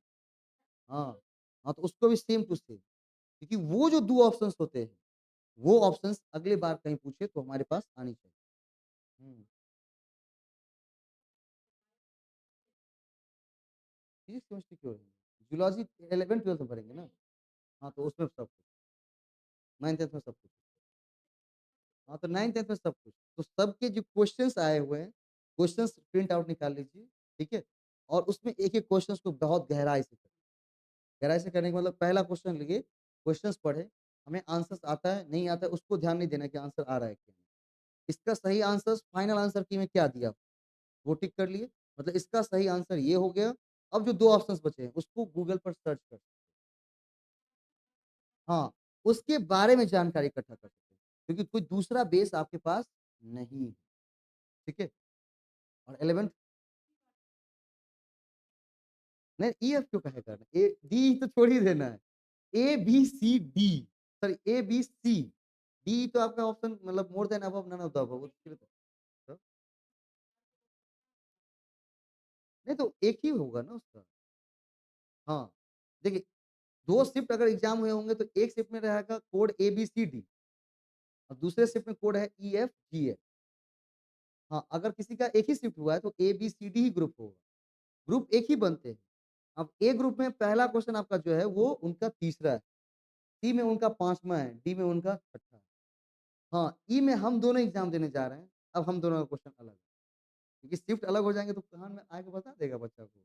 हाँ, हाँ, तो उसको भी सेम टू सेम क्योंकि वो जो 2 ऑप्शंस होते हैं, वो ऑप्शंस अगली बार कहीं पूछे तो हमारे पास आनी चाहिए। हुँ, फिजिक्स, केमिस्ट्री क्यों नहीं? जूलॉजी 11th-12th में पढ़ेंगे ना? हाँ, तो उसमें सब कुछ, 9th-10th में सब कुछ। हाँ, तो 9th-10th में सब कुछ। तो सबके जो क्वेश्चन्स आए हुए हैं, क्वेश्चन्स प्रिंट आउट निकाल लीजिए, ठीक है? और उसमें एक-एक क्वेश्चन्स को बहुत गहराई से करें। गहराई से करने का मतलब पहला क्वेश्चन लिए, क्वेश्चन्स पढ़े, हमें आंसर्स आता है, नहीं आता है, उसको ध्यान नहीं देना है कि आंसर आ रहा है क्या नहीं। इसका सही आंसर फाइनल आंसर की में क्या दिया, वो टिक कर लिए, मतलब इसका सही आंसर ये हो गया। अब जो 2 ऑप्शंस बचे हैं, उसको गूगल पर सर्च कर हाँ, उसके बारे में जानकारी इकट्ठा कर सकते हैं, क्योंकि कोई दूसरा बेस आपके पास नहीं है, ठीक है? और 11th नहीं, ईएफ क्यों काहे करना है? ए डी तो छोड़ ही देना है। A, B, C, D sorry A, B, C, D तो आपका ऑप्शन मतलब more than above none of the above तो नहीं तो एक ही होगा ना उसका। हाँ, देखिए 2 शिफ्ट अगर एग्ज़ाम हुए होंगे तो एक शिफ्ट में रहेगा कोड एबीसीडी और दूसरे शिफ्ट में कोड है ईएफजीएच। हाँ, अगर किसी का एक ही शिफ्ट हुआ है तो एबीसीडी ही ग्रुप होगा। ग्रुप एक ही बनते हैं। अब ए ग्रुप में पहला क्वेश्चन आपका जो है वो उनका तीसरा है, सी में उनका 5वाँ है, डी में उनका छठा है। हाँ, ई में हम दोनों एग्ज़ाम देने जा रहे हैं। अब हम दोनों का क्वेश्चन अलग है, क्योंकि शिफ्ट अलग हो जाएँगे तो कान में आके बता देगा बच्चा को।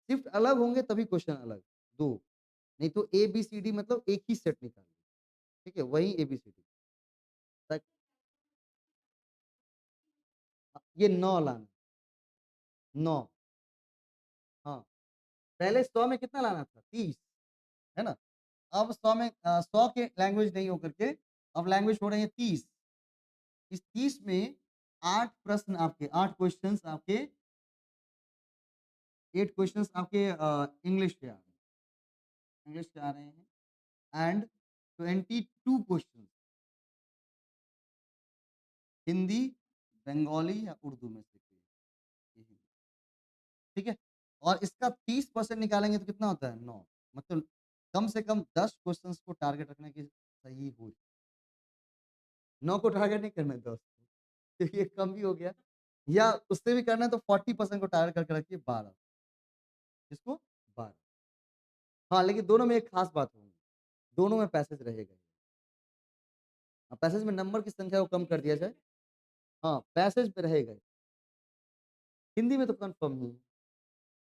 शिफ्ट अलग होंगे तभी क्वेश्चन अलग, 2 नहीं तो एबीसीडी मतलब एक ही सेट निकालिए, ठीक है? वही एबीसीडी। तक ये 9 लाना, 9 हाँ, पहले 100 में कितना लाना था? 30 है ना? अब 100 में 100 के लैंग्वेज नहीं होकर के अब लैंग्वेज हो रही है 30। इस 30 में 8 प्रश्न आपके 8 क्वेश्चन्स आपके 8 क्वेश्चन्स आपके इंग्लिश के आ रहे हैं। इंग्लिश के आ रहे हैं एंड 22 क्वेश्चन हिंदी, बंगाली या उर्दू में से कोई। एक। ठीक है? और इसका 30% निकालेंगे तो कितना होता है? 9 मतलब कम से कम 10 क्वेश्चन्स को टारगेट रखने की सही हो 9 को टारगेट नहीं करना है 10 क्योंकि ये कम भी हो गया या उससे भी करना है तो 40% को टारगेट करके रखिए 12 किसको? 12 हाँ, लेकिन दोनों में एक खास बात होगी, दोनों में पैसेज रहेगा। पैसेज में नंबर की संख्या को कम कर दिया जाए हाँ, पैसेज पे रहेगा ही। हिंदी में तो कन्फर्म ही है,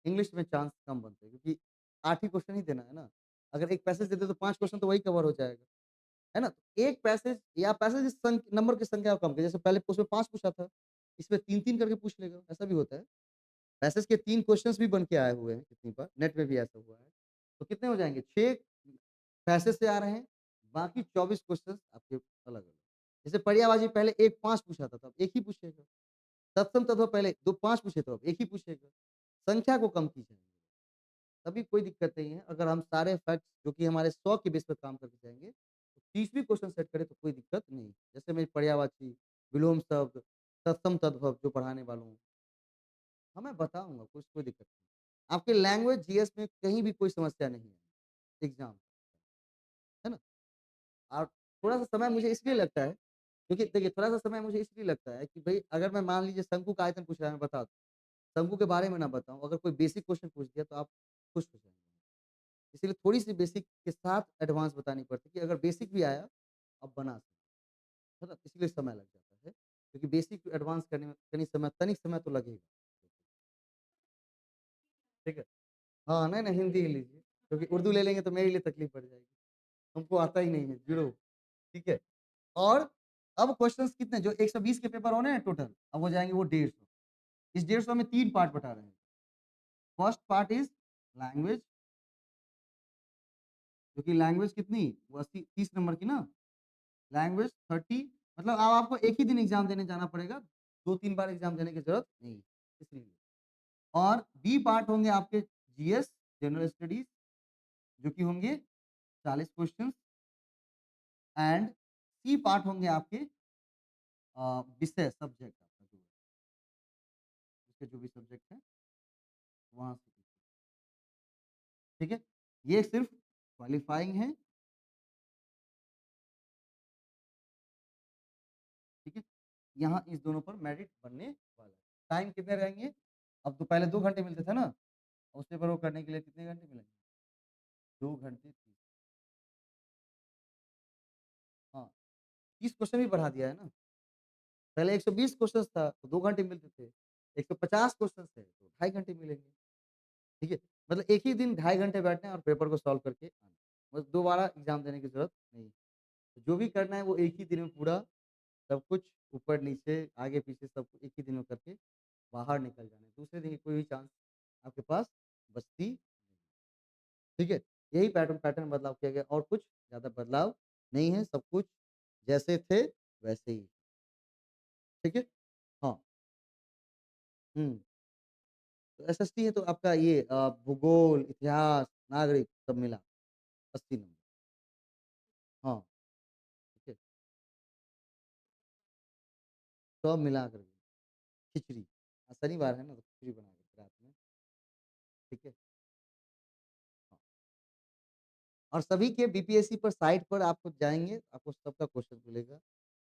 इंग्लिश में चांस कम बनते हैं क्योंकि 8 ही क्वेश्चन ही देना है ना। अगर एक पैसेज दे दे तो 5 क्वेश्चन तो वही कवर हो जाएगा, है ना? तो एक पैसेज या पैसेज की नंबर की संख्या को कम किया जैसे पहले उसमें 5 पूछा था, इसमें 3-3 करके पूछ लेगा, ऐसा भी होता है। पैसेज के 3 क्वेश्चन्स भी बन के आए हुए हैं कितनी बार, नेट में भी ऐसा हुआ है। तो कितने हो जाएँगे 6 पैसेज से आ रहे हैं, बाकी 24 क्वेश्चन्स आपके अलग-अलग। जैसे पर्यायवाची पहले एक 5 पूछा था, तो अब 1 ही पूछेगा। तत्सम तद्भव पहले 2 5 पूछे तो अब 1 ही पूछेगा। संख्या को कम कीजिए, तभी कोई दिक्कत नहीं है। अगर हम सारे फैक्ट्स जो कि हमारे 100 के बेस पे काम करके जाएँगे, तो 30 भी क्वेश्चन सेट करें तो कोई दिक्कत नहीं है। जैसे मैं पर्यायवाची, विलोम शब्द, तत्सम तद्भव जो पढ़ाने वाला हूँ, हाँ, मैं बताऊँगा कुछ कोई दिक्कत नहीं। आपके लैंग्वेज जीएस में कहीं भी कोई समस्या नहीं है, एग्ज़ाम, है ना? और थोड़ा-सा समय मुझे इसलिए लगता है, क्योंकि देखिए थोड़ा-सा समय मुझे इसलिए लगता है कि भई अगर मैं मान लीजिए शंकु का आयतन पूछ रहा है मैं बता दूँ, शंकु के बारे में ना बताऊँ, अगर कोई बेसिक क्वेश्चन पूछ दिया तो आप खुश हो जाएँगे। इसीलिए थोड़ी-सी बेसिक के साथ एडवांस बतानी पड़ती है कि अगर बेसिक भी आया, आप बना सकते हो, है ना? इसलिए समय लग जाता है, क्योंकि बेसिक टू एडवांस करने में तनिक समय तो लगेगा, ठीक है? हाँ, नहीं, नहीं हिंदी ही लीजिए, क्योंकि उर्दू ले लेंगे तो मेरे लिए तकलीफ पड़ जाएगी। हमको आता ही नहीं है, ज़ीरो, ठीक है? और अब क्वेश्चन्स कितने जो 120 के पेपर होने हैं टोटल, अब हो जाएँगे वो 150। इस 150 में 3 पार्ट बटा रहे हैं। फर्स्ट पार्ट इज़ लैंग्वेज, जो कि लैंग्वेज कितनी? वो 80 30 नंबर की ना? लैंग्वेज 30 मतलब अब आपको एक ही दिन एग्ज़ाम देने जाना पड़ेगा, 2-3 बार एग्ज़ाम देने की ज़रूरत नहीं है, इसलिए। और बी पार्ट होंगे आपके जीएस, जनरल स्टडीज़, जो कि होंगे 40 क्वेश्चन्स एंड सी पार्ट होंगे आपके विषय सब्जेक्ट आपका जो है, उसके जो भी सब्जेक्ट हैं, वहाँ से पूछेंगे, ठीक है? ये सिर्फ़ क्वालीफाइंग है, ठीक है? यहाँ इस दोनों पर मेरिट बनने वाला है। टाइम कितने रहेंगे? अब तो पहले 2 घंटे मिलते थे ना? उस पेपर को करने के लिए कितने घंटे मिलेंगे? 2 घंटे 30 हाँ, 30 क्वेश्चन भी बढ़ा दिया है ना? पहले 120 क्वेश्चन्स था, तो 2 घंटे मिलते थे। 150 क्वेश्चन्स थे, तो ढाई घंटे मिलेंगे, ठीक है? मतलब एक ही दिन ढाई घंटे बैठना है और पेपर को सॉल्व करके आना। बस दोबारा एग्ज़ाम देने की ज़रूरत नहीं है। तो जो भी करना है वो एक ही दिन में पूरा सब कुछ ऊपर-नीचे, आगे-पीछे सब कुछ एक ही दिन में करके बाहर निकल जाना है। दूसरे दिन की कोई भी चांस आपके पास बचती ठीक है? यही पैटर्न पैटर्न बदलाव किया गया और कुछ ज़्यादा बदलाव नहीं है, सब कुछ जैसे थे वैसे ही, ठीक है? हाँ, हुँ। तो एसएसटी है तो आपका ये भूगोल, इतिहास, नागरिक सब मिला 80 नंबर। हाँ, ठीक है। सब मिला कर के खिचड़ी। शनिवार है ना तो खिचड़ी बना के रात में, ठीक है? हाँ। और सभी के बीपीएससी पर साइट पर आप जाएँगे, आपको सबका क्वेश्चन मिलेगा।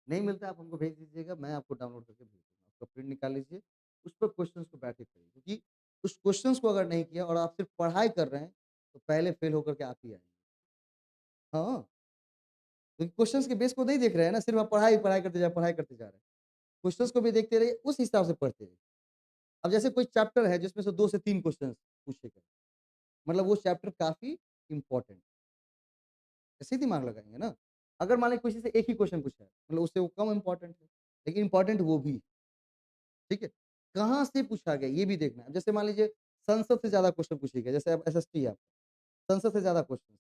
नहीं मिलता है आप हमको भेज दीजिएगा, मैं आपको डाउनलोड करके भेज दूँगा। उसका प्रिंट निकाल लीजिए, उस पर क्वेश्चन्स को बैठ के करिए क्योंकि उस क्वेश्चन्स को अगर नहीं किया और आप सिर्फ पढ़ाई कर रहे हैं, तो पहले फेल होकर के आप ही आएँगे। हाँ, क्योंकि क्वेश्चन्स के बेस को नहीं देख रहे हैं ना, सिर्फ आप पढ़ाई पढ़ाई करते जा रहे हैं। क्वेश्चन्स को भी देखते रहिए, उस हिसाब से पढ़ते रहिए। अब जैसे कोई चैप्टर है जिसमें से 2 से 3 क्वेश्चन्स पूछे गए, मतलब वो चैप्टर काफ़ी इम्पोर्टेंट ऐसे ही दिमाग लगाएँगे ना। अगर मान लें किसी से एक ही क्वेश्चन पूछा है, मतलब उससे वो कम इम्पोर्टेंट है, लेकिन इम्पोर्टेंट वो भी, ठीक है? कहाँ से पूछा गया ये भी देखना है। जैसे मान लीजिए संसद से ज़्यादा क्वेश्चन पूछे गए, जैसे अब एसएसटी है आपका, संसद से ज़्यादा क्वेश्चन,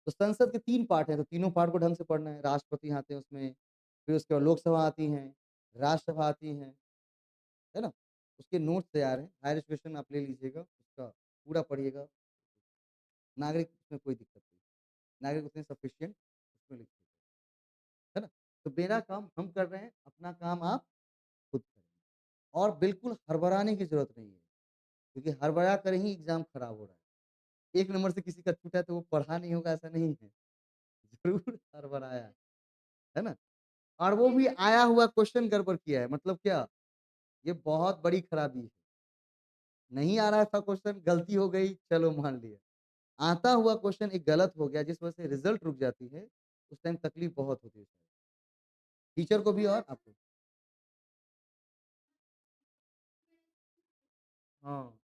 तो संसद के 3 पार्ट हैं, तो तीनों पार्ट को ढंग से पढ़ना है। राष्ट्रपति आते हैं उसमें, फिर उसके बाद लोकसभा आती हैं, राज्यसभा आती हैं, है ना? उसके नोट्स तैयार हैं, हायर एजुकेशन आप ले लीजिएगा, उसका पूरा पढ़िएगा। नागरिक उसमें कोई दिक्कत नहीं, नागरिक उतने सफिशिएंट उसमें लिखिएगा, है ना? तो मेरा काम हम कर रहे हैं, अपना काम आप खुद करें और बिल्कुल हड़बड़ाने की ज़रूरत नहीं है, क्योंकि हड़बड़ा कर ही एग्ज़ाम खराब हो रहा है। 1 नंबर से किसी का छूटा है तो वो पढ़ा नहीं होगा ऐसा नहीं है, ज़रूर हड़बड़ाया है ना? और वो भी आया हुआ क्वेश्चन गड़बड़ किया है, मतलब क्या? ये बहुत बड़ी खराबी है। नहीं आ रहा था क्वेश्चन, गलती हो गई, चलो मान लिया। आता हुआ क्वेश्चन एक गलत हो गया जिस वजह से रिज़ल्ट रुक जाती है, उस टाइम तकलीफ बहुत होती है। टीचर को भी और आपको। हाँ।